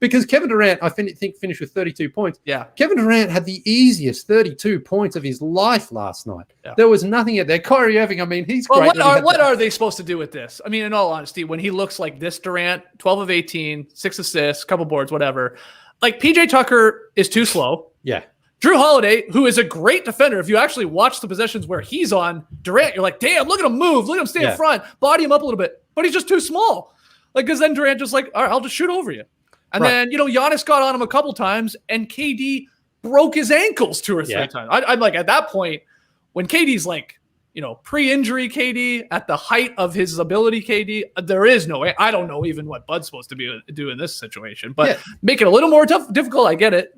Because Kevin Durant, I think, finished with 32 points. Yeah. Kevin Durant had the easiest 32 points of his life last night. Yeah. There was nothing out there. Kyrie Irving, I mean, he's great. What are they supposed to do with this? I mean, in all honesty, when he looks like this Durant, 12 of 18, 6 assists, couple boards, whatever. Like, PJ Tucker is too slow. Yeah. Drew Holiday, who is a great defender, if you actually watch the possessions where he's on Durant, you're like, damn, look at him move. Look at him stay in front. Body him up a little bit. But he's just too small. Like, because then Durant just like, all right, I'll just shoot over you. And then, Giannis got on him a couple times, and KD broke his ankles 2 or 3 times. I'm like, at that point, when KD's like, pre-injury KD, at the height of his ability KD, there is no way. I don't know even what Bud's supposed to do in this situation. But make it a little more difficult, I get it.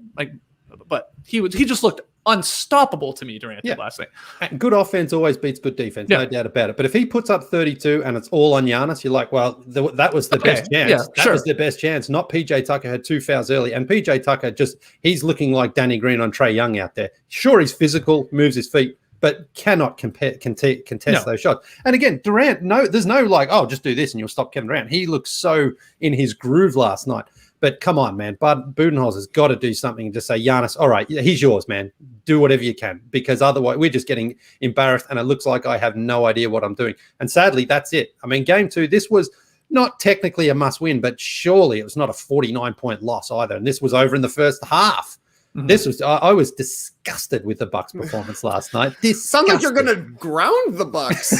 But he just looked unstoppable to me Durant last night. Good offense always beats good defense, no doubt about it. But if he puts up 32 and it's all on Giannis, you're like, well, that was the best chance. Yeah, that was the best chance. Not PJ Tucker had 2 fouls early. And PJ Tucker he's looking like Danny Green on Trae Young out there. Sure, he's physical, moves his feet, but cannot contest those shots. And again, Durant, there's no like, oh, just do this and you'll stop Kevin Durant. He looked so in his groove last night. But come on, man. Budenholzer's got to do something and just say, Giannis, all right, he's yours, man. Do whatever you can, because otherwise we're just getting embarrassed, and it looks like I have no idea what I'm doing. And sadly, that's it. I mean, game 2, this was not technically a must-win, but surely it was not a 49-point loss either. And this was over in the first half. Mm-hmm. I was disgusted with the Bucks' performance last night. Sounds like you're going to ground the Bucks.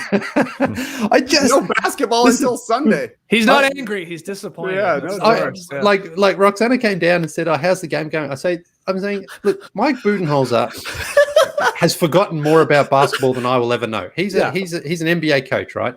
No basketball until Sunday. He's not angry. He's disappointed. Like Roxana came down and said, how's the game going? I'm saying, look, Mike Budenholzer has forgotten more about basketball than I will ever know. He's an NBA coach, right?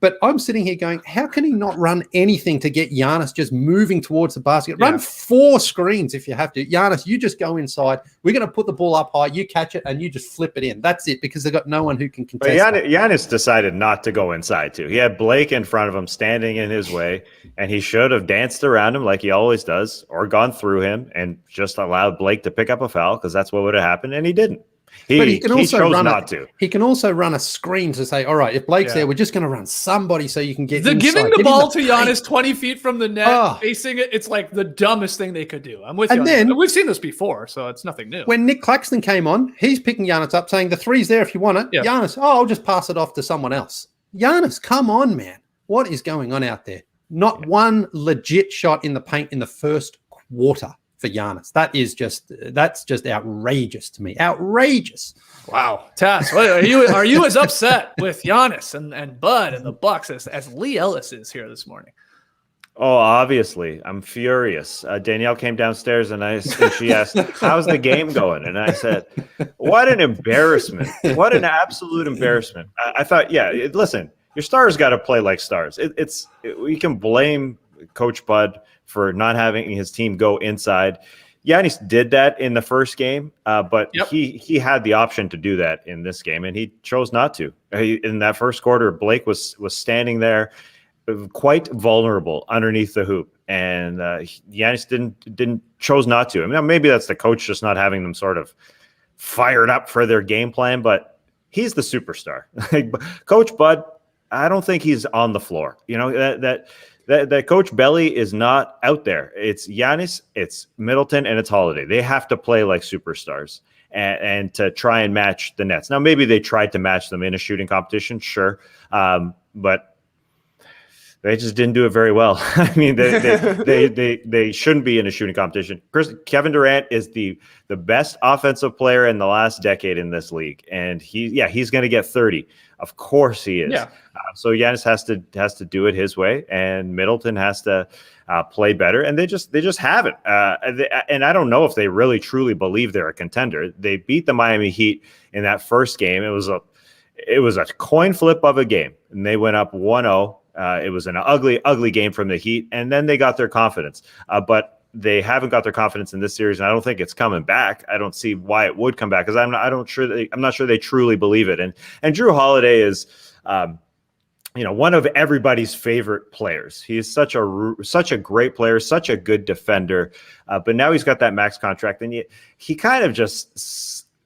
But I'm sitting here going, how can he not run anything to get Giannis just moving towards the basket? Run 4 screens if you have to. Giannis, you just go inside. We're going to put the ball up high. You catch it, and you just flip it in. That's it, because they've got no one who can contest it. Giannis decided not to go inside, too. He had Blake in front of him standing in his way, and he should have danced around him like he always does, or gone through him and just allowed Blake to pick up a foul, because that's what would have happened, and he didn't. He can also run a screen to say, all right, if Blake's there, we're just going to run somebody so you can get inside. Giving the ball to Giannis 20 feet from the net, facing it, it's like the dumbest thing they could do. I'm with you. And then we've seen this before, so it's nothing new. When Nick Claxton came on, he's picking Giannis up, saying the 3's there if you want it. Yeah. Giannis, I'll just pass it off to someone else. Giannis, come on, man. What is going on out there? Not one legit shot in the paint in the first quarter for Giannis. That's just outrageous to me. Outrageous. Wow. Tass, are you as upset with Giannis and Bud and the Bucks as Lee Ellis is here this morning? Oh, obviously. I'm furious. Danielle came downstairs and she asked, how's the game going? And I said, what an embarrassment. What an absolute embarrassment. I thought, listen, your stars got to play like stars. We can blame Coach Bud for not having his team go inside. Giannis did that in the first game, but he had the option to do that in this game, and he chose not to. In that first quarter, Blake was standing there quite vulnerable underneath the hoop, and Giannis chose not to. I mean, maybe that's the coach just not having them sort of fired up for their game plan, but he's the superstar. Coach Bud, I don't think he's on the floor. That Coach Belly is not out there. It's Giannis, it's Middleton, and it's Holiday. They have to play like superstars. and to try and match the Nets. Now, maybe they tried to match them in a shooting competition, sure, but they just didn't do it very well. I mean, they shouldn't be in a shooting competition. Kevin Durant is the best offensive player in the last decade in this league, and he's going to get 30. Of course he is. Yeah. So Giannis has to do it his way, and Middleton has to play better, and they just haven't. And I don't know if they really truly believe they're a contender. They beat the Miami Heat in that first game. It was a coin flip of a game, and they went up 1-0. It was an ugly game from the Heat, and then they got their confidence. But they haven't got their confidence in this series, and I don't think it's coming back. I don't see why it would come back because I'm not sure they truly believe it. And Drew Holiday is, one of everybody's favorite players. He is such a great player, such a good defender. But now he's got that max contract, and he kind of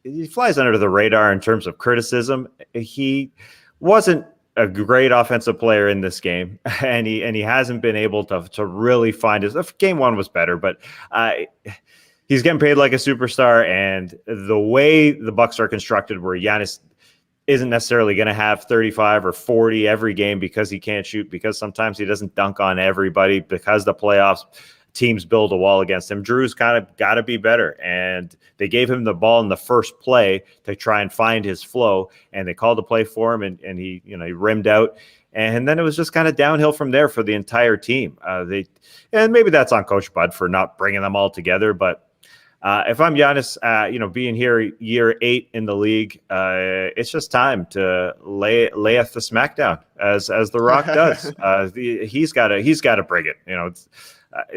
he flies under the radar in terms of criticism. He wasn't a great offensive player in this game, and he hasn't been able to really find his. Game one was better, but he's getting paid like a superstar, and the way the Bucks are constructed, where Giannis isn't necessarily going to have 35 or 40 every game because he can't shoot, because sometimes he doesn't dunk on everybody, because the playoffs teams build a wall against him. Drew's kind of got to be better, and they gave him the ball in the first play to try and find his flow, and they called the play for him, and he rimmed out, and then it was just kind of downhill from there for the entire team. And maybe that's on Coach Bud for not bringing them all together, but if I'm Giannis, being here year 8 in the league, it's just time to lay at the smackdown as The Rock does. He's got to bring it. It's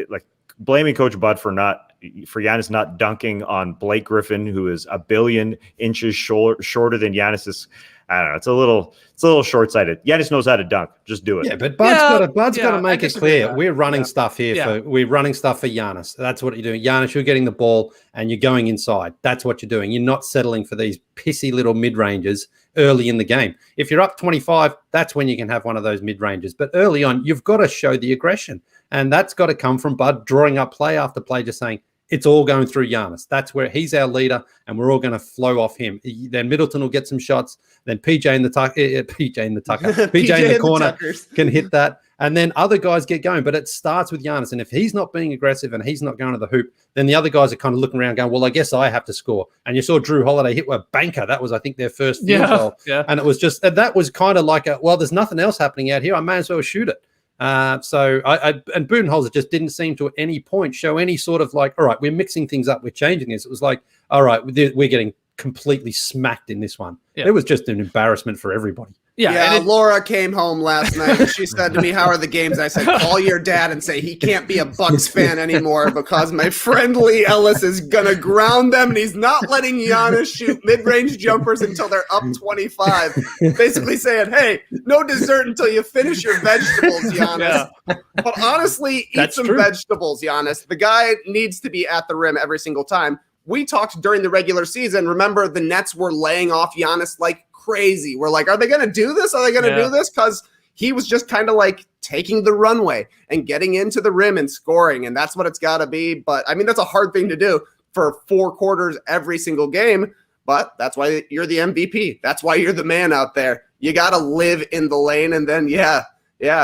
like blaming Coach Bud for Giannis not dunking on Blake Griffin, who is a billion inches shorter than Giannis is. I don't know. It's a little short-sighted. Giannis knows how to dunk. Just do it. Yeah, but Bud's got to make it clear. We're running stuff here. Yeah. We're running stuff for Giannis. That's what you're doing. Giannis, you're getting the ball and you're going inside. That's what you're doing. You're not settling for these pissy little mid-ranges early in the game. If you're up 25, that's when you can have one of those mid-ranges. But early on, you've got to show the aggression. And that's got to come from Bud drawing up play after play, just saying, it's all going through Giannis. That's where he's our leader, and we're all going to flow off him. Then Middleton will get some shots. Then PJ in the corner can hit that. And then other guys get going. But it starts with Giannis. And if he's not being aggressive and he's not going to the hoop, then the other guys are kind of looking around going, well, I guess I have to score. And you saw Drew Holiday hit a banker. That was, I think, their first field goal. Yeah. And it was just, that was kind of like there's nothing else happening out here. I may as well shoot it. And Budenholzer just didn't seem to at any point show any sort of like, all right, we're mixing things up, we're changing this. It was like, all right, we're getting completely smacked in this one. Yeah. It was just an embarrassment for everybody. Yeah, Laura came home last night and she said to me, how are the games? I said, call your dad and say he can't be a Bucks fan anymore because my friend Lee Ellis is going to ground them and he's not letting Giannis shoot mid-range jumpers until they're up 25. Basically saying, hey, no dessert until you finish your vegetables, Giannis. Yeah. But honestly, eat some vegetables, Giannis. The guy needs to be at the rim every single time. We talked during the regular season. Remember, the Nets were laying off Giannis like crazy. We're like, are they going to do this? Are they going to do this? Because he was just kind of like taking the runway and getting into the rim and scoring. And that's what it's got to be. But I mean, that's a hard thing to do for 4 quarters every single game. But that's why you're the MVP. That's why you're the man out there. You got to live in the lane. And then,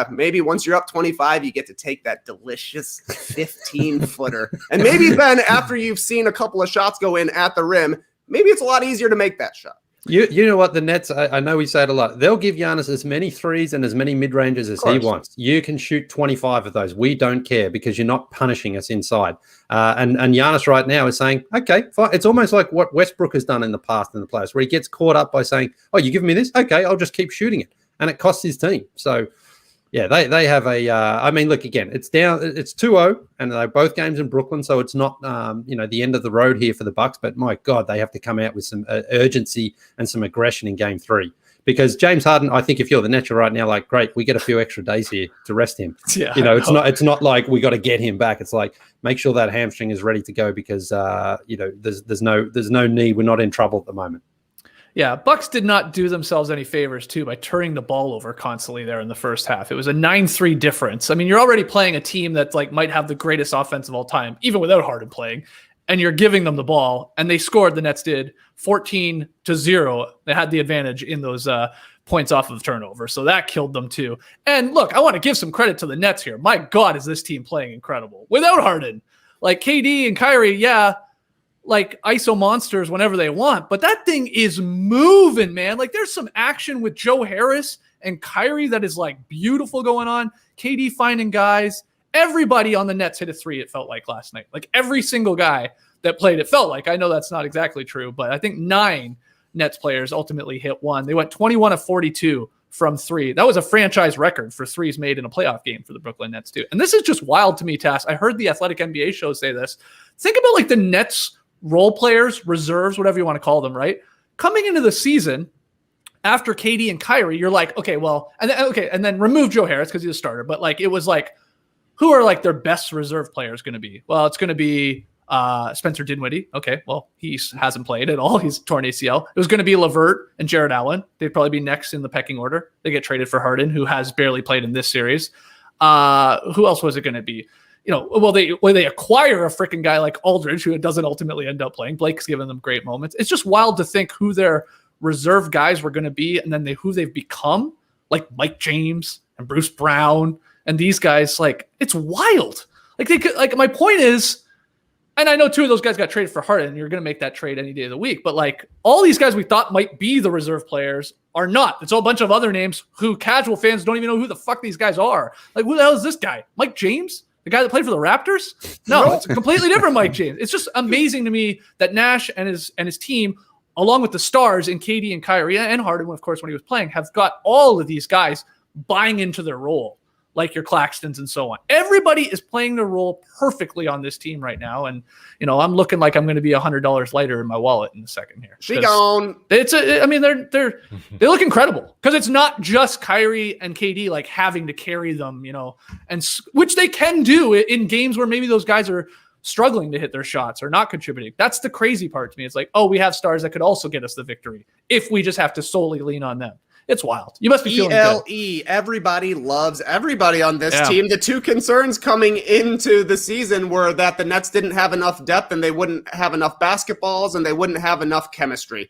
maybe once you're up 25, you get to take that delicious 15-footer. And maybe then after you've seen a couple of shots go in at the rim, maybe it's a lot easier to make that shot. You know what, the Nets, I know we say it a lot. They'll give Giannis as many threes and as many mid-ranges as he wants. You can shoot 25 of those. We don't care because you're not punishing us inside. And Giannis right now is saying, okay, fine. It's almost like what Westbrook has done in the past in the playoffs, where he gets caught up by saying, oh, you giving me this? Okay, I'll just keep shooting it. And it costs his team. So, yeah, they have look, again, it's 2-0, and they're both games in Brooklyn, so it's not, the end of the road here for the Bucks, but my God, they have to come out with some urgency and some aggression in game 3. Because James Harden, I think if you're the Nets right now, like, great, we get a few extra days here to rest him. Yeah, it's not like we got to get him back. It's like, make sure that hamstring is ready to go because, there's no need. We're not in trouble at the moment. Yeah, Bucks did not do themselves any favors, too, by turning the ball over constantly there in the first half. It was a 9-3 difference. I mean, you're already playing a team that might have the greatest offense of all time, even without Harden playing. and you're giving them the ball, and they scored, the Nets did 14-0. They had the advantage in those points off of turnover. So that killed them too. And look, I want to give some credit to the Nets here. My God, is this team playing incredible without Harden. Like KD and Kyrie, yeah, like ISO monsters whenever they want, but that thing is moving, man. Like there's some action with Joe Harris and Kyrie that is like beautiful going on. KD finding guys. Everybody on the Nets hit a three, it felt like last night. Like every single guy that played, it felt like. I know that's not exactly true, but I think 9 Nets players ultimately hit one. They went 21 of 42 from three. That was a franchise record for threes made in a playoff game for the Brooklyn Nets too. And this is just wild to me, Tass. I heard the Athletic NBA show say this. Think about like the Nets role players, reserves, whatever you want to call them, right? Coming into the season after KD and Kyrie, you're like, okay, well, and then remove Joe Harris because he's a starter. But like, it was like, who are like their best reserve players going to be? Well, it's going to be Spencer Dinwiddie. Okay, well, he hasn't played at all. He's torn ACL. It was going to be LeVert and Jared Allen. They'd probably be next in the pecking order. They get traded for Harden, who has barely played in this series. Who else was it going to be? You know, well, they acquire a freaking guy like Aldridge, who doesn't ultimately end up playing. Blake's given them great moments. It's just wild to think who their reserve guys were going to be, and then who they've become, like Mike James and Bruce Brown and these guys. Like, it's wild. Like they could. Like my point is, and I know 2 of those guys got traded for Harden. You're going to make that trade any day of the week, but like all these guys we thought might be the reserve players are not. It's all a bunch of other names who casual fans don't even know who the fuck these guys are. Like, who the hell is this guy? Mike James? The guy that played for the Raptors? No, it's a completely different Mike James. It's just amazing to me that Nash and his team, along with the stars in KD and Kyrie and Harden, of course, when he was playing, have got all of these guys buying into their role, like your Claxtons and so on. Everybody is playing their role perfectly on this team right now. And, you know, I'm looking like I'm going to be $100 lighter in my wallet in a second here. She gone. They look incredible because it's not just Kyrie and KD like having to carry them, you know, and which they can do in games where maybe those guys are struggling to hit their shots or not contributing. That's the crazy part to me. It's like, oh, we have stars that could also get us the victory if we just have to solely lean on them. It's wild. You must be feeling good. Everybody loves everybody on this team. The 2 concerns coming into the season were that the Nets didn't have enough depth and they wouldn't have enough basketballs and they wouldn't have enough chemistry.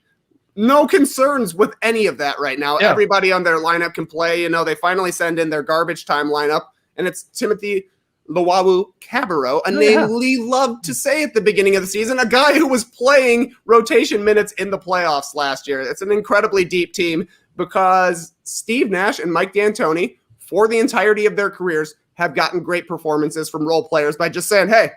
No concerns with any of that right now. Yeah. Everybody on their lineup can play. You know, they finally send in their garbage time lineup, and it's Timothy Luwawu-Cabarrot, a name Lee loved to say at the beginning of the season, a guy who was playing rotation minutes in the playoffs last year. It's an incredibly deep team, because Steve Nash and Mike D'Antoni, for the entirety of their careers, have gotten great performances from role players by just saying, hey,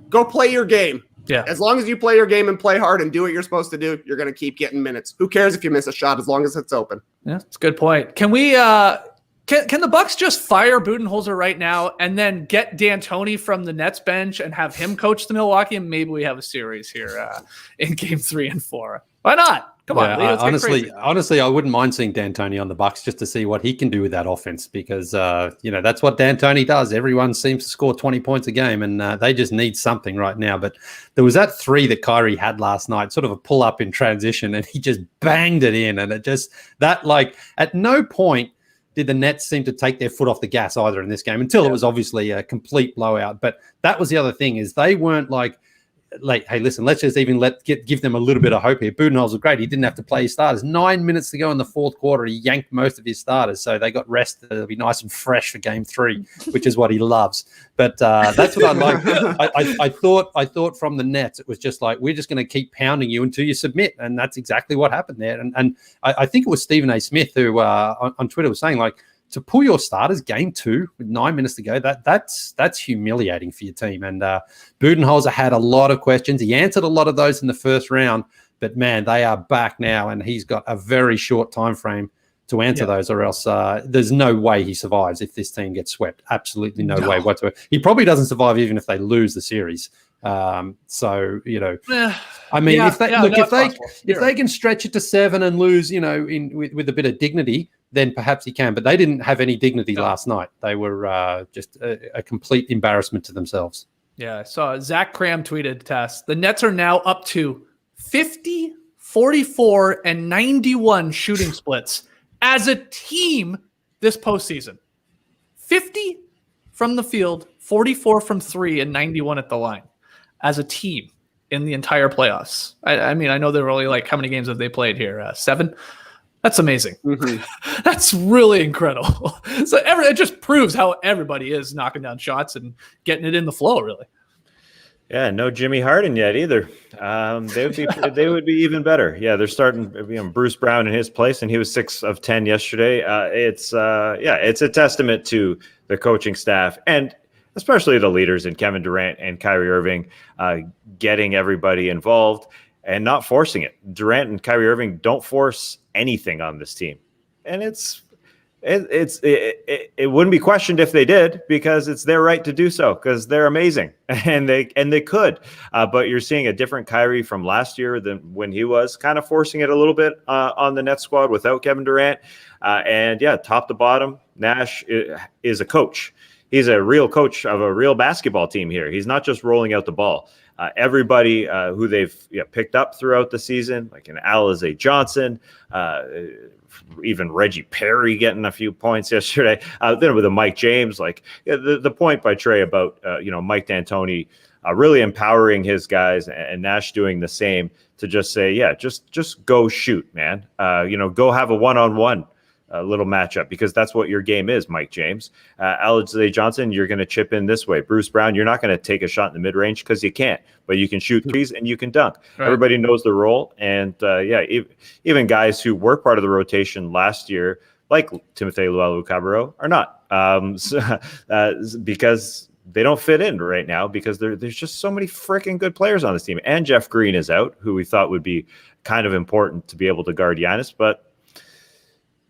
go play your game. Yeah. As long as you play your game and play hard and do what you're supposed to do, you're going to keep getting minutes. Who cares if you miss a shot as long as it's open? Yeah, that's a good point. Can we can the Bucks just fire Budenholzer right now and then get D'Antoni from the Nets bench and have him coach the Milwaukee, and maybe we have a series here in game 3 and 4? Why not? Come on, Lee, honestly, I wouldn't mind seeing D'Antoni on the Bucks just to see what he can do with that offense, because that's what D'Antoni does. Everyone seems to score 20 points a game, and they just need something right now. But there was that 3 that Kyrie had last night, sort of a pull up in transition, and he just banged it in, and at no point did the Nets seem to take their foot off the gas either in this game, until it was obviously a complete blowout. But that was the other thing, is they weren't like, hey, listen, let's just even give them a little bit of hope here. Budenholzer was great. He didn't have to play his starters. 9 minutes to go in the 4th quarter, he yanked most of his starters, so they got rested. It'll be nice and fresh for game 3, which is what he loves. But that's what I like. I thought from the Nets, it was just like, we're just going to keep pounding you until you submit, and that's exactly what happened there. And I think it was Stephen A. Smith who on Twitter was saying, like, to pull your starters game 2 with 9 minutes to go, that's humiliating for your team. And Budenholzer had a lot of questions. He answered a lot of those in the first round, but man, they are back now, and he's got a very short time frame to answer those, or else there's no way he survives if this team gets swept. Absolutely no way whatsoever. He probably doesn't survive even if they lose the series. So, I mean, if they can stretch it to 7 and lose, with a bit of dignity, then perhaps he can. But they didn't have any dignity last night. They were just a complete embarrassment to themselves. Yeah, I saw Zach Cram tweeted, Tess, the Nets are now up to 50, 44, and 91 shooting splits as a team this postseason. 50 from the field, 44 from 3, and 91 at the line as a team. in the entire playoffs. I mean, I know there were only like, how many games have they played here? 7? That's amazing. Mm-hmm. That's really incredible. So it just proves how everybody is knocking down shots and getting it in the flow, really. Yeah, no Jimmy Harden yet either. They would be even better. Yeah, they're starting Bruce Brown in his place, and he was 6 of 10 yesterday. It's a testament to the coaching staff and especially the leaders in Kevin Durant and Kyrie Irving, getting everybody involved and not forcing it. Durant and Kyrie Irving don't force anything on this team, and it wouldn't be questioned if they did, because it's their right to do so, because they're amazing and they could. But you're seeing a different Kyrie from last year than when he was kind of forcing it a little bit on the Nets squad without Kevin Durant. And yeah, top to bottom, Nash is a coach. He's a real coach of a real basketball team here. He's not just rolling out the ball. Everybody who they've picked up throughout the season, like an Alize Johnson, even Reggie Perry getting a few points yesterday. Then with the Mike James, the point by Trey about Mike D'Antoni really empowering his guys, and Nash doing the same to just say, just go shoot, man. Go have a one-on-one little matchup, because that's what your game is, Mike James. Alize Johnson, you're going to chip in this way. Bruce Brown, you're not going to take a shot in the mid-range because you can't, but you can shoot threes and you can dunk. Right. Everybody knows the role. And even guys who were part of the rotation last year, like Timothy Luwawu-Cabarrot, are not, because they don't fit in right now, because there's just so many freaking good players on this team. And Jeff Green is out, who we thought would be kind of important to be able to guard Giannis, but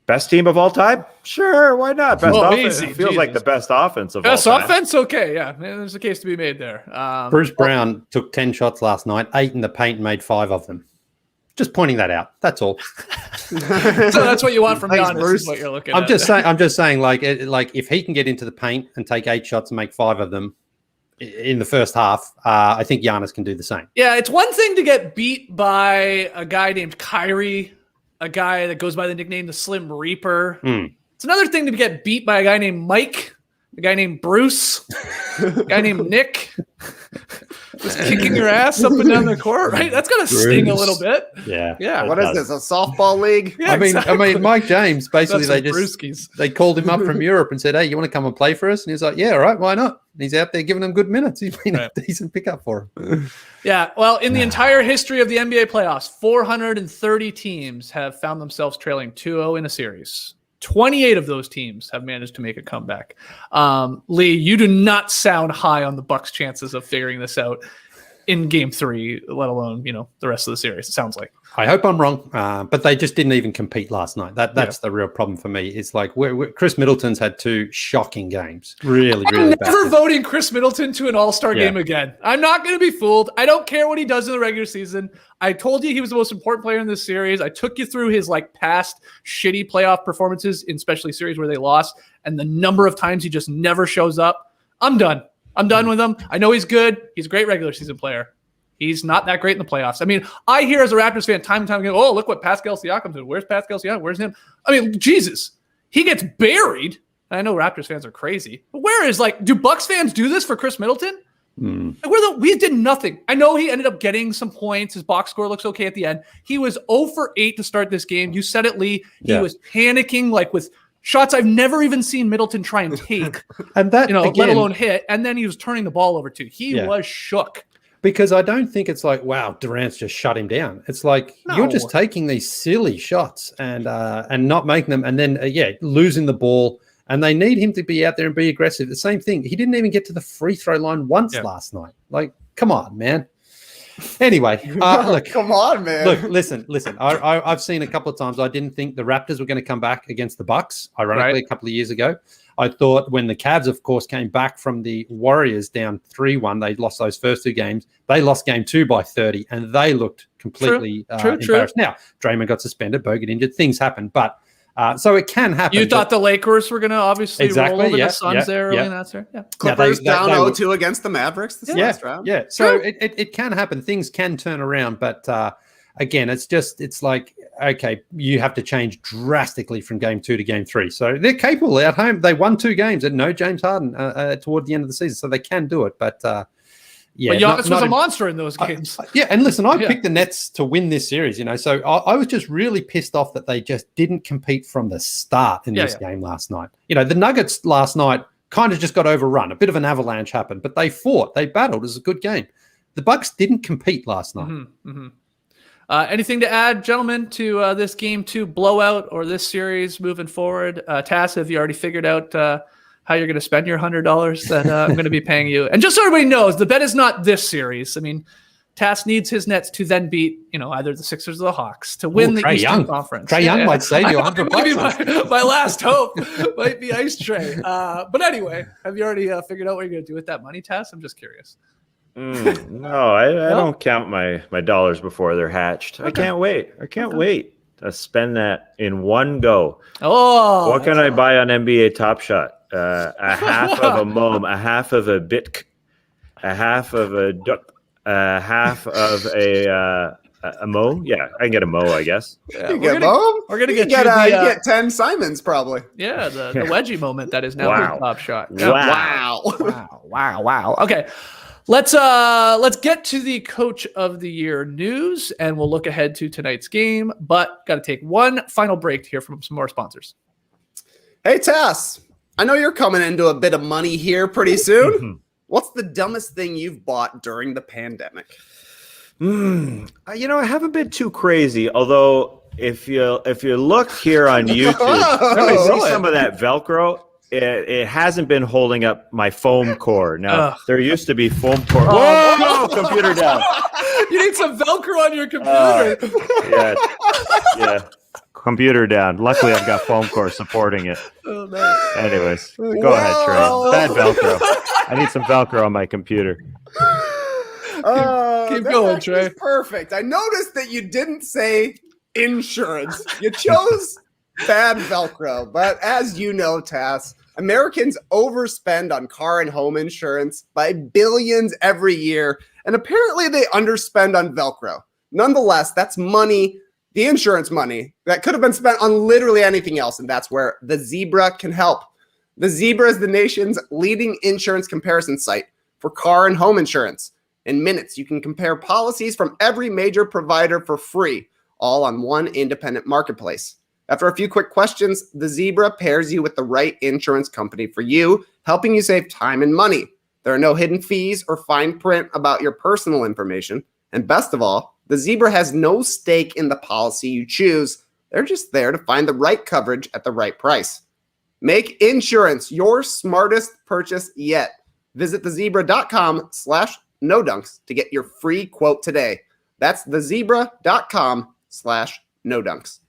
best team of all time? Sure, why not? Best offense. It feels like the best offense of all time. Best offense? Okay, yeah. There's a case to be made there. Bruce Brown took 10 shots last night, 8 in the paint, and made 5 of them. Just pointing that out. That's all. So that's what you want from Giannis, is what you're looking at. I'm just saying, like if he can get into the paint and take 8 shots and make 5 of them in the first half, I think Giannis can do the same. Yeah, it's one thing to get beat by a guy named Kyrie, a guy that goes by the nickname the Slim Reaper. It's another thing to get beat by a guy named Mike, a guy named Bruce, a guy named Nick, just kicking your ass up and down the court, right? That's gonna sting a little bit. Yeah. What is this? A softball league? Yeah, I mean, Mike James basically Brewskis. they called him up from Europe and said, "Hey, you want to come and play for us?" And he's like, "Yeah, all right, why not?" And he's out there giving them good minutes. He's been a decent pickup for him. Yeah, well, in the entire history of the NBA playoffs, 430 teams have found themselves trailing 2-0 in a series. 28 of those teams have managed to make a comeback. Lee, you do not sound high on the Bucks' chances of figuring this out in Game 3, let alone the rest of the series. It sounds like. I hope I'm wrong, but they just didn't even compete last night. That's the real problem for me. It's like Chris Middleton's had 2 shocking games. Really I'm bad. never voting Chris Middleton to an All-Star game again. I'm not going to be fooled. I don't care what he does in the regular season. I told you he was the most important player in this series. I took you through his past shitty playoff performances, especially series where they lost, and the number of times he just never shows up. I'm done. I'm done with him. I know he's good. He's a great regular season player. He's not that great in the playoffs. I mean, I hear as a Raptors fan time and time again, oh, look what Pascal Siakam did. Where's Pascal Siakam? Where's him? I mean, Jesus. He gets buried. I know Raptors fans are crazy. But where is, do Bucks fans do this for Chris Middleton? We did nothing. I know he ended up getting some points. His box score looks okay at the end. He was 0 for 8 to start this game. You said it, Lee. He was panicking, with shots I've never even seen Middleton try and take, and that again, let alone hit. And then he was turning the ball over too. He was shook. Because I don't think it's wow, Durant's just shut him down. It's you're just taking these silly shots and not making them, and then losing the ball. And they need him to be out there and be aggressive. The same thing. He didn't even get to the free throw line once last night. Come on, man. Anyway, look. Come on, man. Look, listen. I've seen a couple of times. I didn't think the Raptors were going to come back against the Bucks. Ironically, a couple of years ago, I thought when the Cavs, of course, came back from the Warriors down 3-1, they lost those first 2 games. They lost game 2 by 30, and they looked completely embarrassed. Now, Draymond got suspended, Bogut injured. Things happened, but so it can happen. You thought the Lakers were going to obviously roll over the Suns there early in that series? Yeah. Clippers down 0-2 against the Mavericks this last round. Yeah, so it can happen. Things can turn around, but again, it's okay, you have to change drastically from game 2 to game 3. So they're capable at home. They won 2 games and no James Harden toward the end of the season, so they can do it. But Yeah, But Giannis was a monster in those games. And listen, I picked the Nets to win this series, so I was just really pissed off that they just didn't compete from the start in this game last night. The Nuggets last night kind of just got overrun. A bit of an avalanche happened, but they fought, they battled. It was a good game. The Bucks didn't compete last night. Anything to add, gentlemen, to this Game 2 blowout or this series moving forward? Tass, have you already figured out how you're going to spend your $100 that I'm going to be paying you? And just so everybody knows, the bet is not this series. I mean, Tass needs his Nets to then beat, either the Sixers or the Hawks to win the Eastern Conference. Trae Young might save you $100. My last hope might be Ice Trae. But anyway, have you already figured out what you're going to do with that money, Tass? I'm just curious. No, I don't count my dollars before they're hatched. Okay. I can't wait to spend that in one go. Oh, what can I buy on NBA Top Shot? A half of a mom, a half of a bitk, a half of a duck, a half of a mo. Yeah, I can get a mo, I guess. Yeah, you get mo. We're gonna get you get 10 Simons probably. Yeah, the wedgie moment that is now Top Shot. Yeah. Wow. Okay. Let's get to the Coach of the Year news, and we'll look ahead to tonight's game. But got to take one final break to hear from some more sponsors. Hey, Tass, I know you're coming into a bit of money here pretty soon. What's the dumbest thing you've bought during the pandemic? I haven't been too crazy. Although, if you look here on YouTube, see some of that Velcro. It hasn't been holding up my foam core. Now, there used to be foam core. Whoa, computer down. You need some Velcro on your computer. Yeah. Computer down. Luckily, I've got foam core supporting it. Oh, nice. Anyways, go ahead, Trey. Bad Velcro. I need some Velcro on my computer. Keep going, Trey. Perfect. I noticed that you didn't say insurance. You chose bad Velcro, but as you know, Tass, Americans overspend on car and home insurance by billions every year, and apparently they underspend on Velcro. Nonetheless, that's money, the insurance money, that could have been spent on literally anything else, and that's where the Zebra can help. The Zebra is the nation's leading insurance comparison site for car and home insurance. In minutes, you can compare policies from every major provider for free, all on one independent marketplace. After a few quick questions, the Zebra pairs you with the right insurance company for you, helping you save time and money. There are no hidden fees or fine print about your personal information. And best of all, the Zebra has no stake in the policy you choose. They're just there to find the right coverage at the right price. Make insurance your smartest purchase yet. Visit thezebra.com/no-dunks to get your free quote today. That's thezebra.com/no-dunks.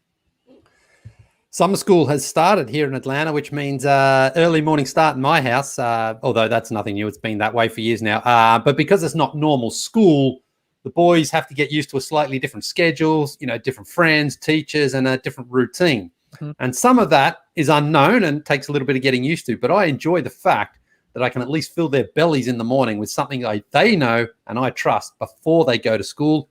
Summer school has started here in Atlanta, which means early morning start in my house, although that's nothing new. It's been that way for years now. But because it's not normal school, the boys have to get used to a slightly different schedules, different friends, teachers, and a different routine. Mm-hmm. And some of that is unknown and takes a little bit of getting used to. But I enjoy the fact that I can at least fill their bellies in the morning with something they know and I trust before they go to school.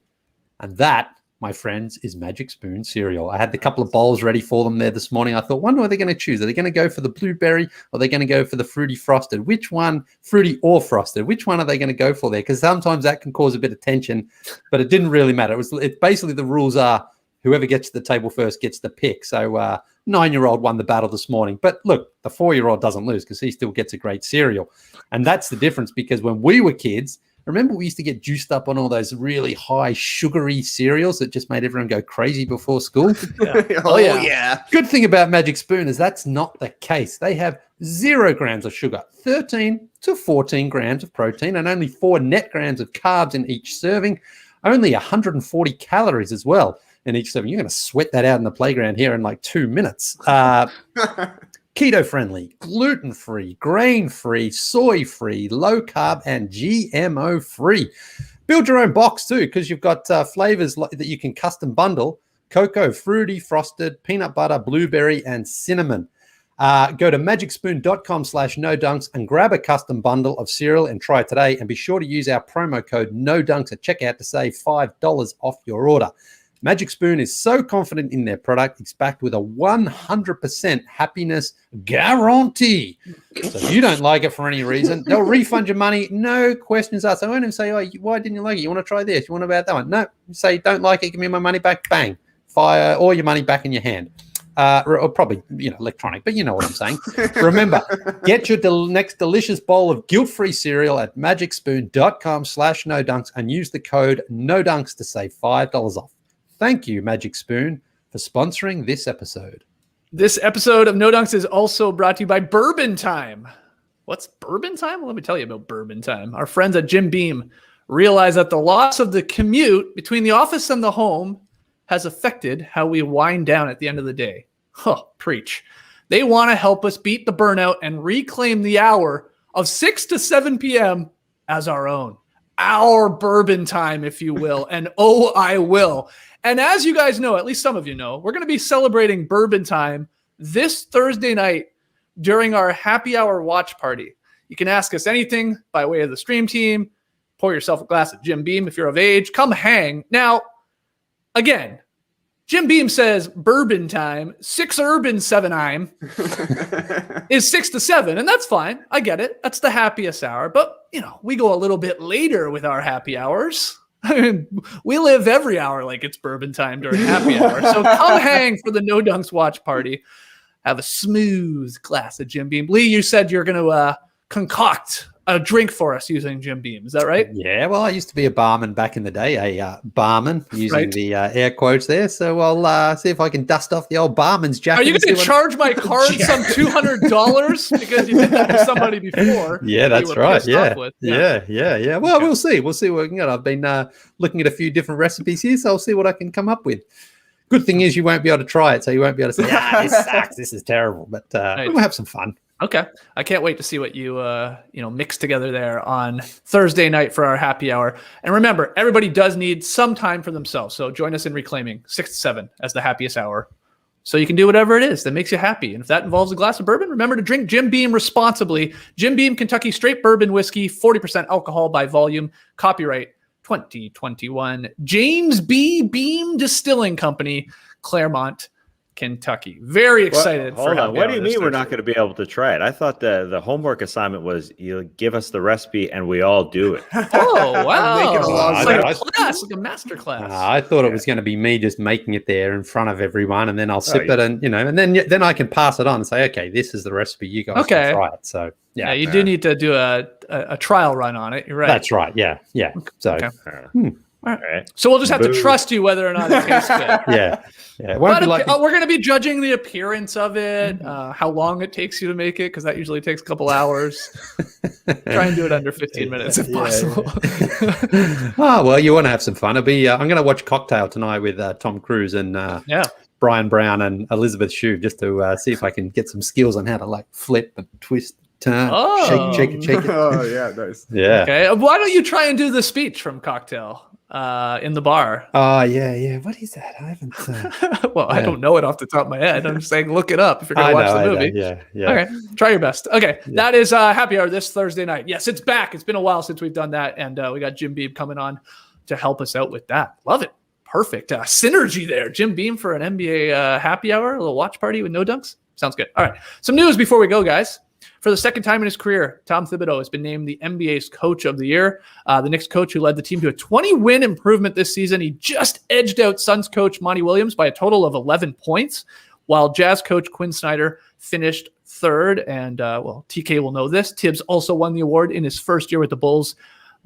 And that, my friends, is Magic Spoon cereal. I had the couple of bowls ready for them there this morning. I thought, wonder what they're going to choose. Are they going to go for the blueberry or are they going to go for the fruity frosted? Which one, fruity or frosted? Which one are they going to go for there? Because sometimes that can cause a bit of tension, but it didn't really matter. It basically the rules are whoever gets to the table first gets the pick. So 9-year-old won the battle this morning. But look, the 4-year-old doesn't lose because he still gets a great cereal. And that's the difference because when we were kids, remember we used to get juiced up on all those really high sugary cereals that just made everyone go crazy before school? Yeah. Good thing about Magic Spoon is that's not the case. They have 0 grams of sugar, 13 to 14 grams of protein, and only 4 net grams of carbs in each serving, only 140 calories as well in each serving. You're going to sweat that out in the playground here in like 2 minutes. Keto-friendly, gluten-free, grain-free, soy-free, low-carb, and GMO-free. Build your own box too, because you've got flavors that you can custom bundle: cocoa, fruity, frosted, peanut butter, blueberry, and cinnamon. Go to magicspoon.com/no-dunks and grab a custom bundle of cereal and try it today. And be sure to use our promo code no-dunks at checkout to save $5 off your order. Magic Spoon is so confident in their product, it's backed with a 100% happiness guarantee. So if you don't like it for any reason, they'll refund your money. No questions asked. I won't even say, oh, why didn't you like it? You want to try this? You want about that one? No. Say, don't like it. Give me my money back. Bang. Fire all your money back in your hand. Or probably, electronic, but you know what I'm saying. Remember, get your next delicious bowl of guilt-free cereal at magicspoon.com/nodunks and use the code NODUNKS to save $5 off. Thank you, Magic Spoon, for sponsoring this episode. This episode of No Dunks is also brought to you by Bourbon Time. What's Bourbon Time? Well, let me tell you about Bourbon Time. Our friends at Jim Beam realize that the loss of the commute between the office and the home has affected how we wind down at the end of the day. Preach. They want to help us beat the burnout and reclaim the hour of 6 to 7 p.m. as our own. Our bourbon time, if you will. And oh, I will. And as you guys know, at least some of you know, we're going to be celebrating bourbon time this Thursday night during our happy hour watch party. You can ask us anything by way of the stream team. Pour yourself a glass of Jim Beam if you're of age. Come hang. Now, again, Jim Beam says bourbon time, 6 urban 7 I'm is 6 to 7. And that's fine. I get it. That's the happiest hour. But, we go a little bit later with our happy hours. I mean, we live every hour like it's bourbon time during happy hour. So come hang for the No Dunks watch party. Have a smooth glass of Jim Beam. Lee, you said you're going to concoct a drink for us using Jim Beam. Is that right? Yeah, well, I used to be a barman back in the day, a barman, using the air quotes there. So I'll see if I can dust off the old barman's jacket. Are you going to charge my card some $200 because you did that to somebody before? Yeah, that's right. Yeah. Well, we'll see. We'll see what we can get. I've been looking at a few different recipes here, so I'll see what I can come up with. Good thing is you won't be able to try it, so you won't be able to say, this sucks, this is terrible. But we'll have some fun. Okay. I can't wait to see what you, mix together there on Thursday night for our happy hour. And remember, everybody does need some time for themselves. So join us in reclaiming 6 to 7 as the happiest hour. So you can do whatever it is that makes you happy. And if that involves a glass of bourbon, remember to drink Jim Beam responsibly. Jim Beam, Kentucky straight bourbon whiskey, 40% alcohol by volume, copyright 2021. James B. Beam Distilling Company, Claremont, Kentucky. Very excited. Hold on. What do you mean we're not going to be able to try it? I thought the homework assignment was you give us the recipe and we all do it. Oh, wow. It's like a class, like a master class. I thought it was going to be me just making it there in front of everyone, and then I'll sip it, and and then I can pass it on and say, okay, this is the recipe. You guys can try it. So yeah, you do need to do a trial run on it. You're right. That's right. Yeah. So. All right. So we'll just have to trust you whether or not it tastes good. Yeah. But we're going to be judging the appearance of it, how long it takes you to make it, because that usually takes a couple hours. Try and do it under 15 minutes if possible. Oh, well, you want to have some fun. It'll be. I'm going to watch Cocktail tonight with Tom Cruise and Brian Brown and Elizabeth Shue, just to see if I can get some skills on how to flip and twist. Turn, shake it. Oh, yeah, nice. Yeah. Okay. Why don't you try and do the speech from Cocktail in the bar? Oh, yeah. What is that? I haven't. I don't know it off the top of my head. I'm just saying, look it up if you're going to watch the movie. Yeah. Okay. Try your best. Okay. Yeah. That is happy hour this Thursday night. Yes, it's back. It's been a while since we've done that. And we got Jim Beam coming on to help us out with that. Love it. Perfect. Synergy there. Jim Beam for an NBA happy hour, a little watch party with No Dunks. Sounds good. All right. Some news before we go, guys. For the second time in his career, Tom Thibodeau has been named the NBA's Coach of the Year. The Knicks coach who led the team to a 20-win improvement this season. He just edged out Suns coach Monty Williams by a total of 11 points, while Jazz coach Quinn Snyder finished third. And, TK will know this. Tibbs also won the award in his first year with the Bulls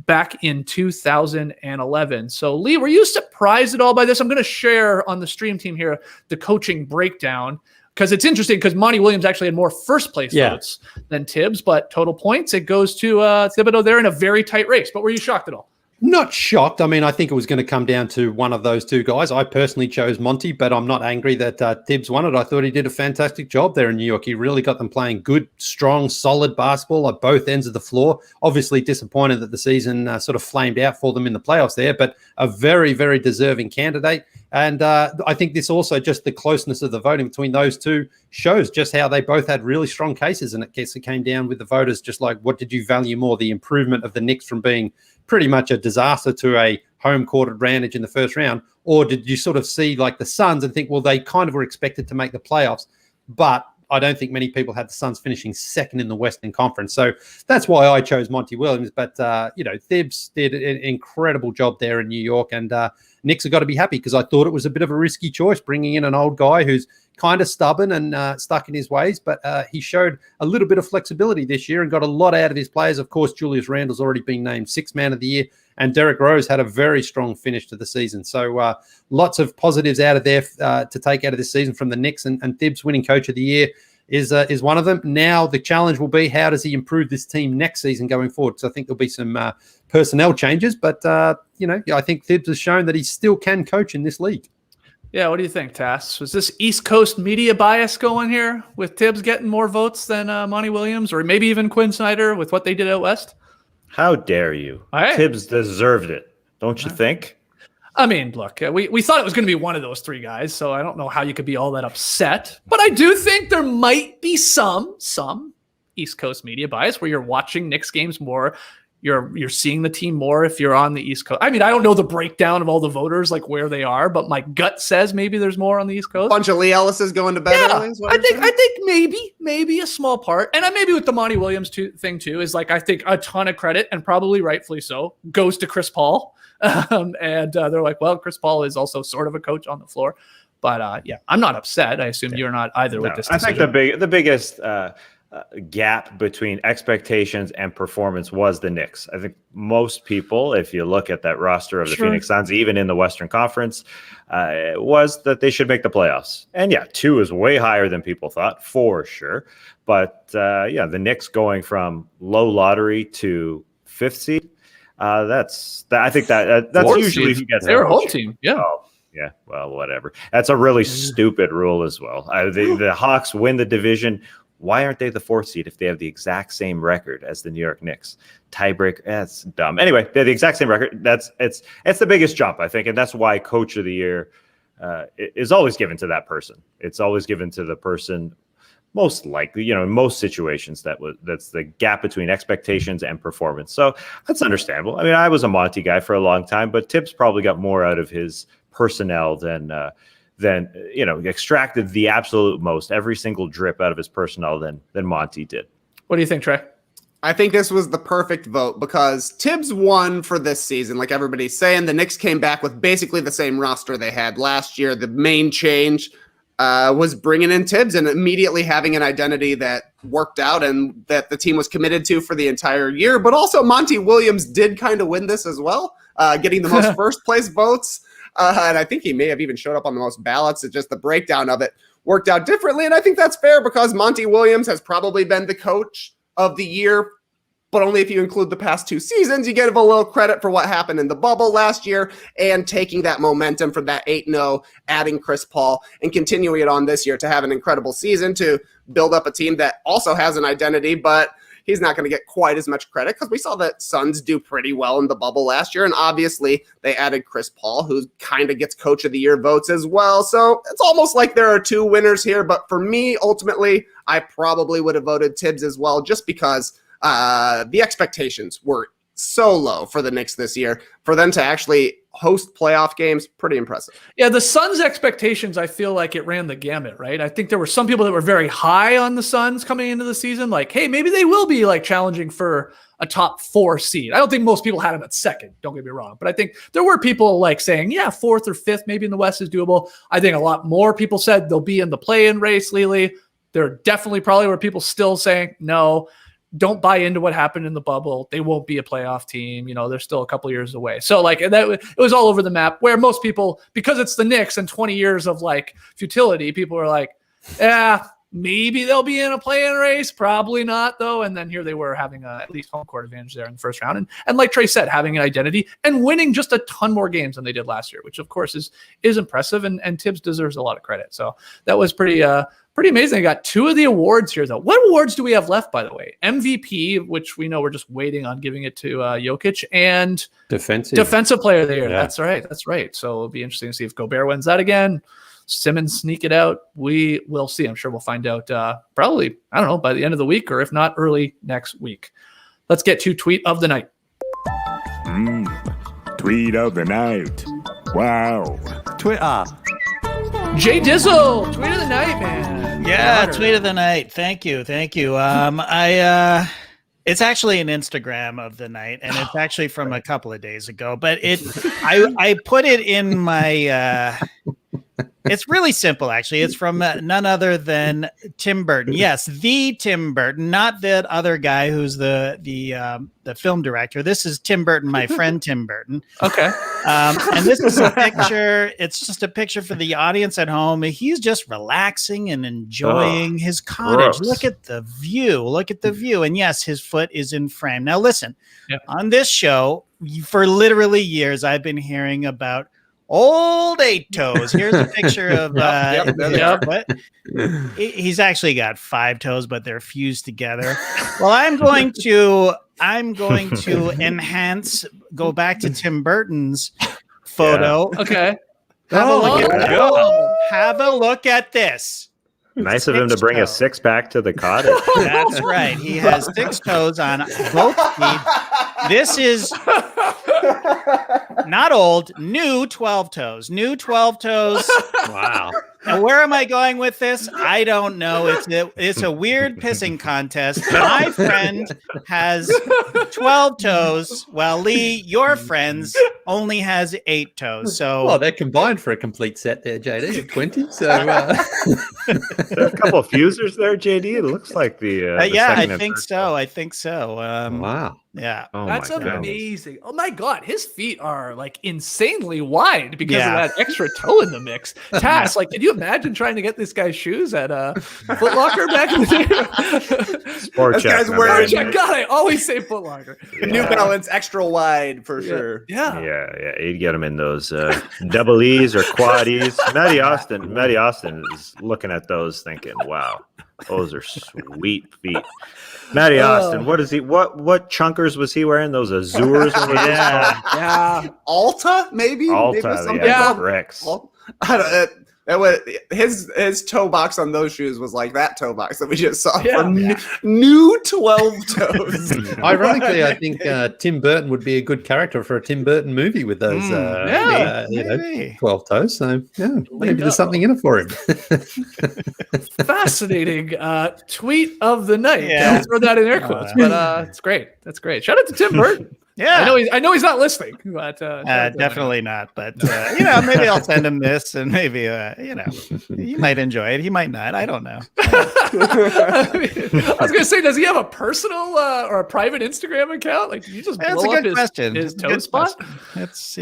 back in 2011. So, Lee, were you surprised at all by this? I'm going to share on the stream team here the coaching breakdown, because it's interesting because Monty Williams actually had more first-place votes than Tibbs, but total points, it goes to Thibodeau there in a very tight race. But were you shocked at all? Not shocked. I mean, I think it was going to come down to one of those two guys. I personally chose Monty, but I'm not angry that Tibbs won it. I thought he did a fantastic job there in New York. He really got them playing good, strong, solid basketball at both ends of the floor. Obviously disappointed that the season sort of flamed out for them in the playoffs there, but a very, very deserving candidate. And I think this also, just the closeness of the voting between those two shows just how they both had really strong cases. And it came down with the voters, just like, what did you value more? The improvement of the Knicks from being pretty much a disaster to a home court advantage in the first round? Or did you sort of see like the Suns and think, well, they kind of were expected to make the playoffs, but I don't think many people had the Suns finishing second in the Western Conference. So that's why I chose Monty Williams. But, Thibs did an incredible job there in New York. And Knicks have got to be happy because I thought it was a bit of a risky choice bringing in an old guy who's kind of stubborn and stuck in his ways. But he showed a little bit of flexibility this year and got a lot out of his players. Of course, Julius Randle's already been named Sixth Man of the Year. And Derrick Rose had a very strong finish to the season. So lots of positives out of there to take out of this season from the Knicks. And Thibs winning Coach of the Year is one of them. Now the challenge will be, how does he improve this team next season going forward? So I think there'll be some personnel changes. But, I think Thibs has shown that he still can coach in this league. Yeah, what do you think, Tass? Was this East Coast media bias going here with Thibs getting more votes than Monty Williams or maybe even Quinn Snyder with what they did out West? How dare you? Right. Thibs deserved it, don't you think? I mean, look, we thought it was going to be one of those three guys, so I don't know how you could be all that upset. But I do think there might be some East Coast media bias where you're watching Knicks games more. You're seeing the team more if you're on the East Coast. I mean, I don't know the breakdown of all the voters, like where they are, but my gut says maybe there's more on the East Coast. Bunch of Lee Ellis's going to bed early. I think maybe a small part, and maybe with the Monty Williams thing too is like I think a ton of credit, and probably rightfully so, goes to Chris Paul, and they're like, well, Chris Paul is also sort of a coach on the floor, but I'm not upset. I assume you're not either with this decision. I think the biggest gap between expectations and performance was the Knicks. I think most people, if you look at that roster of the Phoenix Suns, even in the Western Conference, was that they should make the playoffs. And 2 is way higher than people thought, for sure. But the Knicks going from low lottery to 5th seed, that's usually who gets their home team. Yeah. Oh, yeah, well, whatever. That's a really stupid rule as well. The Hawks win the division. Why aren't they the 4th seed if they have the exact same record as the New York Knicks? Tiebreaker, that's dumb. Anyway, they have the exact same record. It's the biggest jump, I think, and that's why Coach of the Year is always given to that person. It's always given to the person most likely, in most situations that's the gap between expectations and performance. So that's understandable. I mean, I was a Monty guy for a long time, but Tibbs probably got more out of his personnel than extracted the absolute most, every single drip out of his personnel than Monty did. What do you think, Trey? I think this was the perfect vote because Tibbs won for this season. Like everybody's saying, the Knicks came back with basically the same roster they had last year. The main change was bringing in Tibbs and immediately having an identity that worked out and that the team was committed to for the entire year. But also Monty Williams did kind of win this as well, getting the most first place votes. And I think he may have even showed up on the most ballots. It's just the breakdown of it worked out differently. And I think that's fair because Monty Williams has probably been the coach of the year, but only if you include the past 2 seasons. You give a little credit for what happened in the bubble last year and taking that momentum from that 8-0, adding Chris Paul and continuing it on this year to have an incredible season to build up a team that also has an identity, but he's not going to get quite as much credit because we saw that Suns do pretty well in the bubble last year. And obviously they added Chris Paul, who kind of gets Coach of the Year votes as well. So it's almost like there are 2 winners here. But for me, ultimately, I probably would have voted Tibbs as well, just because the expectations were so low for the Knicks this year. For them to actually host playoff games, pretty impressive. Yeah, the Suns' expectations, I feel like it ran the gamut, right? I think there were some people that were very high on the Suns coming into the season, like, hey, maybe they will be like challenging for a top 4 seed. I don't think most people had them at 2nd, don't get me wrong, but I think there were people like saying, 4th or 5th, maybe in the West is doable. I think a lot more people said they'll be in the play-in race, Lily. There definitely probably were people still saying, no, don't buy into what happened in the bubble. They won't be a playoff team. They're still a couple years away. So like that, it was all over the map where most people, because it's the Knicks and 20 years of like futility, people are like, maybe they'll be in a play-in race. Probably not though. And then here they were having at least home court advantage there in the first round. And like Trey said, having an identity and winning just a ton more games than they did last year, which of course is impressive. And Tibbs deserves a lot of credit. So that was pretty amazing. I got 2 of the awards here, though. What awards do we have left, by the way? MVP, which we know we're just waiting on giving it to Jokic, and Defensive Player of the Year. Yeah. That's right. So it'll be interesting to see if Gobert wins that again. Simmons sneak it out. We will see. I'm sure we'll find out probably, I don't know, by the end of the week, or if not, early next week. Let's get to Tweet of the Night. Tweet of the Night. Wow. Jay Dizzle, Tweet of the Night, man. Yeah, tweet of the night. Thank you. It's actually an Instagram of the night, and it's actually from a couple of days ago. But I put it in my. It's really simple, actually. It's from none other than Tim Burton. Yes, the Tim Burton, not that other guy who's the film director. This is Tim Burton, my friend Tim Burton. Okay. And this is a picture. It's just a picture for the audience at home. He's just relaxing and enjoying his cottage. Gross. Look at the view. And yes, his foot is in frame. Now, listen, on this show, for literally years, I've been hearing about old 8 toes. Here's a picture of he's actually got 5 toes, but they're fused together. Well, I'm going to go back to Tim Burton's photo. Yeah. Okay. Have a look at this. Nice of him to bring a 6-pack to the cottage. That's right. He has 6 toes on both feet. This is not old, new 12 toes. Wow. Now, where am I going with this? I don't know. It's a weird pissing contest. My friend has 12 toes, while Lee, your friends, only has 8 toes. So, well, they're combined for a complete set there, JD, at 20. So, there are a couple of fusers there, JD. It looks like the I think so. Wow. Yeah. Oh, That's my goodness. amazing. Oh my God. His feet are like insanely wide because of that extra toe in the mix. Tass, like, can you imagine trying to get this guy's shoes at Foot Locker back in the day? Sport This check. guy's wearing- God, I always say Foot Locker. New Balance extra wide for sure. Yeah. You'd get him in those double E's or quad E's. Matty Austin is looking at those thinking, wow, those are sweet feet. Matty Austin, what is he? What chunkers was he wearing? Those Azures? Yeah. Alta, maybe? Alta, Maybe something yeah, called- bricks. I don't, his toe box on those shoes was like that toe box that we just saw. Yeah. New 12 toes. ironically, I think Tim Burton would be a good character for a Tim Burton movie with those 12 toes. So, maybe there's something in it for him. Fascinating tweet of the night. Yeah. I'll throw that in air quotes, but it's great. That's great. Shout out to Tim Burton. Yeah. I know he's not listening, but definitely not. But maybe I'll send him this, and maybe he might enjoy it. He might not. I don't know. I was gonna say, does he have a personal or a private Instagram account? Like, did you just That's blow a up good question. his It's a toe good spot? question. It's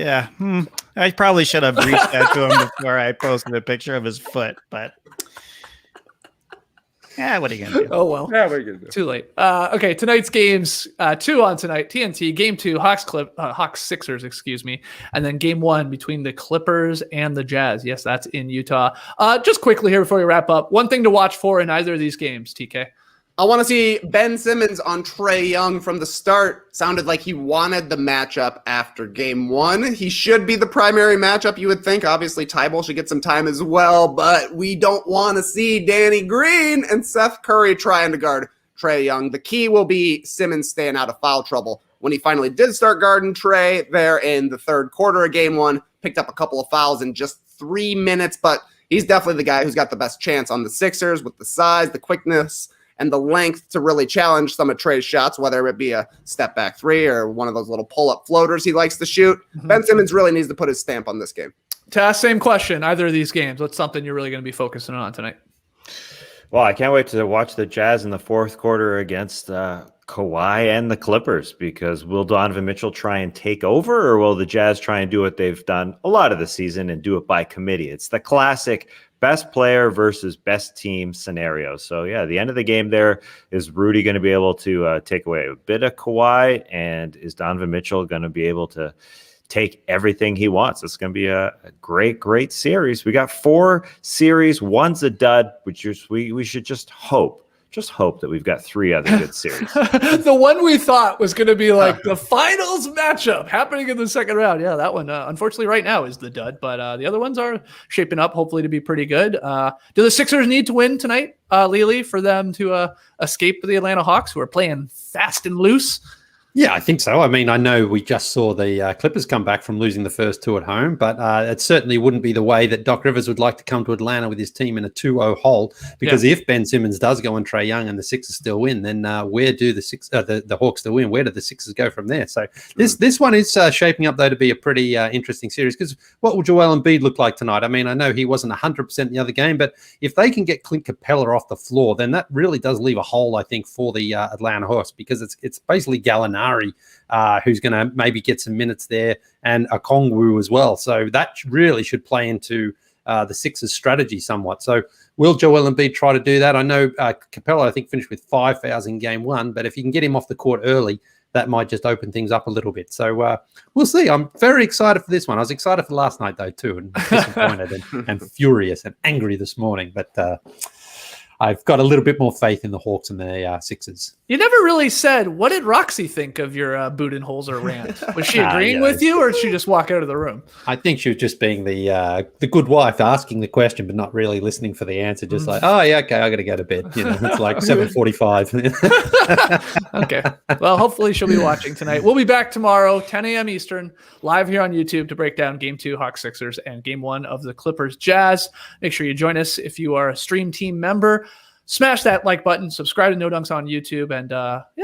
I probably should have reached out to him before I posted a picture of his foot, but. Yeah, what are you gonna do? Oh well. Yeah, we're good. Too late. Okay, tonight's games, 2 on tonight. TNT, game 2, Hawks Sixers, excuse me. And then game 1 between the Clippers and the Jazz. Yes, that's in Utah. Just quickly here before we wrap up, one thing to watch for in either of these games, TK. I want to see Ben Simmons on Trae Young from the start. Sounded like he wanted the matchup after game 1. He should be the primary matchup, you would think. Obviously, Tybalt should get some time as well, but we don't want to see Danny Green and Seth Curry trying to guard Trae Young. The key will be Simmons staying out of foul trouble. When he finally did start guarding Trae there in the third quarter of game 1, picked up a couple of fouls in just 3 minutes, but he's definitely the guy who's got the best chance on the Sixers with the size, the quickness, and the length to really challenge some of Trae's shots, whether it be a step back 3 or one of those little pull-up floaters he likes to shoot. Mm-hmm. Ben Simmons really needs to put his stamp on this game. Tass, same question. Either of these games, what's something you're really going to be focusing on tonight? Well, I can't wait to watch the Jazz in the fourth quarter against Kawhi and the Clippers, because will Donovan Mitchell try and take over, or will the Jazz try and do what they've done a lot of the season and do it by committee? It's the classic best player versus best team scenario. So, yeah, the end of the game there, is Rudy going to be able to take away a bit of Kawhi, and is Donovan Mitchell going to be able to take everything he wants? It's going to be a great series. We got 4 series. One's a dud, which we should just hope that we've got 3 other good series. The one we thought was going to be like the finals matchup happening in the second round. Yeah, that one, unfortunately, right now is the dud. But the other ones are shaping up, hopefully, to be pretty good. Do the Sixers need to win tonight, Lily, for them to escape the Atlanta Hawks, who are playing fast and loose? Yeah, I think so. I mean, I know we just saw the Clippers come back from losing the first two at home, but it certainly wouldn't be the way that Doc Rivers would like to come to Atlanta with his team in a 2-0 hole. Because if Ben Simmons does go on Trae Young and the Sixers still win, then where do the Hawks still win? Where do the Sixers go from there? So this one is shaping up, though, to be a pretty interesting series. Because what will Joel Embiid look like tonight? I mean, I know he wasn't 100% in the other game, but if they can get Clint Capella off the floor, then that really does leave a hole, I think, for the Atlanta Hawks, because it's basically Gallinari who's going to maybe get some minutes there, and Okongwu as well. So that really should play into the Sixers' strategy somewhat. So will Joel Embiid try to do that? I know Capella, I think, finished with 5 fouls in game one, but if you can get him off the court early, that might just open things up a little bit. So we'll see. I'm very excited for this one. I was excited for last night, though, too, and disappointed and furious and angry this morning. But I've got a little bit more faith in the Hawks and the Sixers. You never really said, what did Roxy think of your Budenholzer rant? Was she agreeing with you, or did she just walk out of the room? I think she was just being the good wife, asking the question, but not really listening for the answer. Just like, oh, yeah, okay, I got to go to bed. It's like 7:45. Okay. Well, hopefully she'll be watching tonight. We'll be back tomorrow, 10 a.m. Eastern, live here on YouTube to break down Game 2 Hawks Sixers and Game 1 of the Clippers Jazz. Make sure you join us if you are a Stream Team member. Smash that like button, subscribe to No Dunks on YouTube, and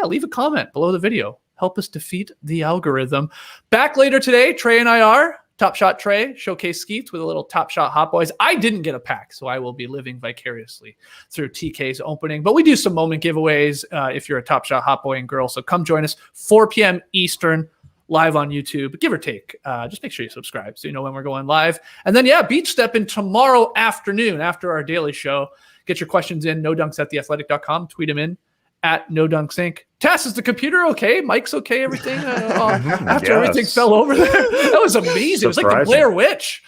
leave a comment below the video. Help us defeat the algorithm. Back later today, Trey and I are. Top Shot Trey, Showcase Skeets with a little Top Shot Hot Boys. I didn't get a pack, so I will be living vicariously through TK's opening. But we do some moment giveaways if you're a Top Shot Hot Boy and girl. So come join us, 4 p.m. Eastern, live on YouTube, give or take. Just make sure you subscribe so you know when we're going live. And then, Beach Stepping tomorrow afternoon after our daily show. Get your questions in, nodunks@theathletic.com. Tweet them in at NoDunksInc. Tess, is the computer okay? Mike's okay? Everything? After everything fell over there? That was amazing. It was like the Blair Witch.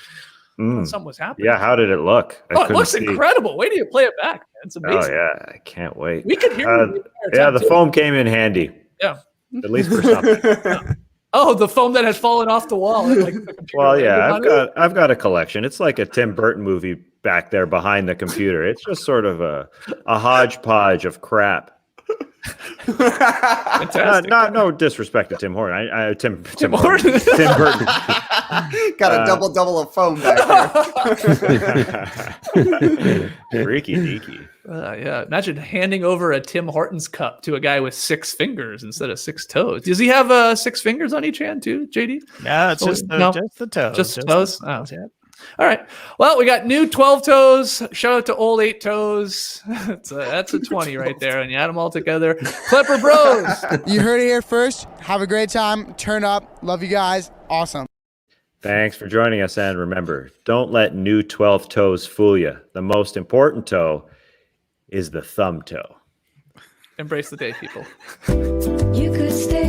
Something was happening. Yeah, how did it look? It looks incredible. Wait till you play it back, man. It's amazing. Oh, yeah. I can't wait. We could hear it. The foam came in handy. Yeah. At least for something. Oh, the foam that has fallen off the wall. I've got a collection. It's like a Tim Burton movie back there behind the computer. It's just sort of a hodgepodge of crap. No disrespect to Tim Horton. Tim Horton. Tim Burton. Got a double of foam back there. Freaky deaky. Imagine handing over a Tim Hortons cup to a guy with 6 fingers instead of 6 toes. Does he have 6 fingers on each hand too, JD? No, it's just the toes. Just the toes? Oh, yeah. All right. Well, we got new 12 toes. Shout out to old 8 toes. That's a 20 right there. And you add them all together. Clipper Bros. You heard it here first. Have a great time. Turn up. Love you guys. Awesome. Thanks for joining us. And remember, don't let new 12 toes fool you. The most important toe is the thumb toe. Embrace the day, people. You could stay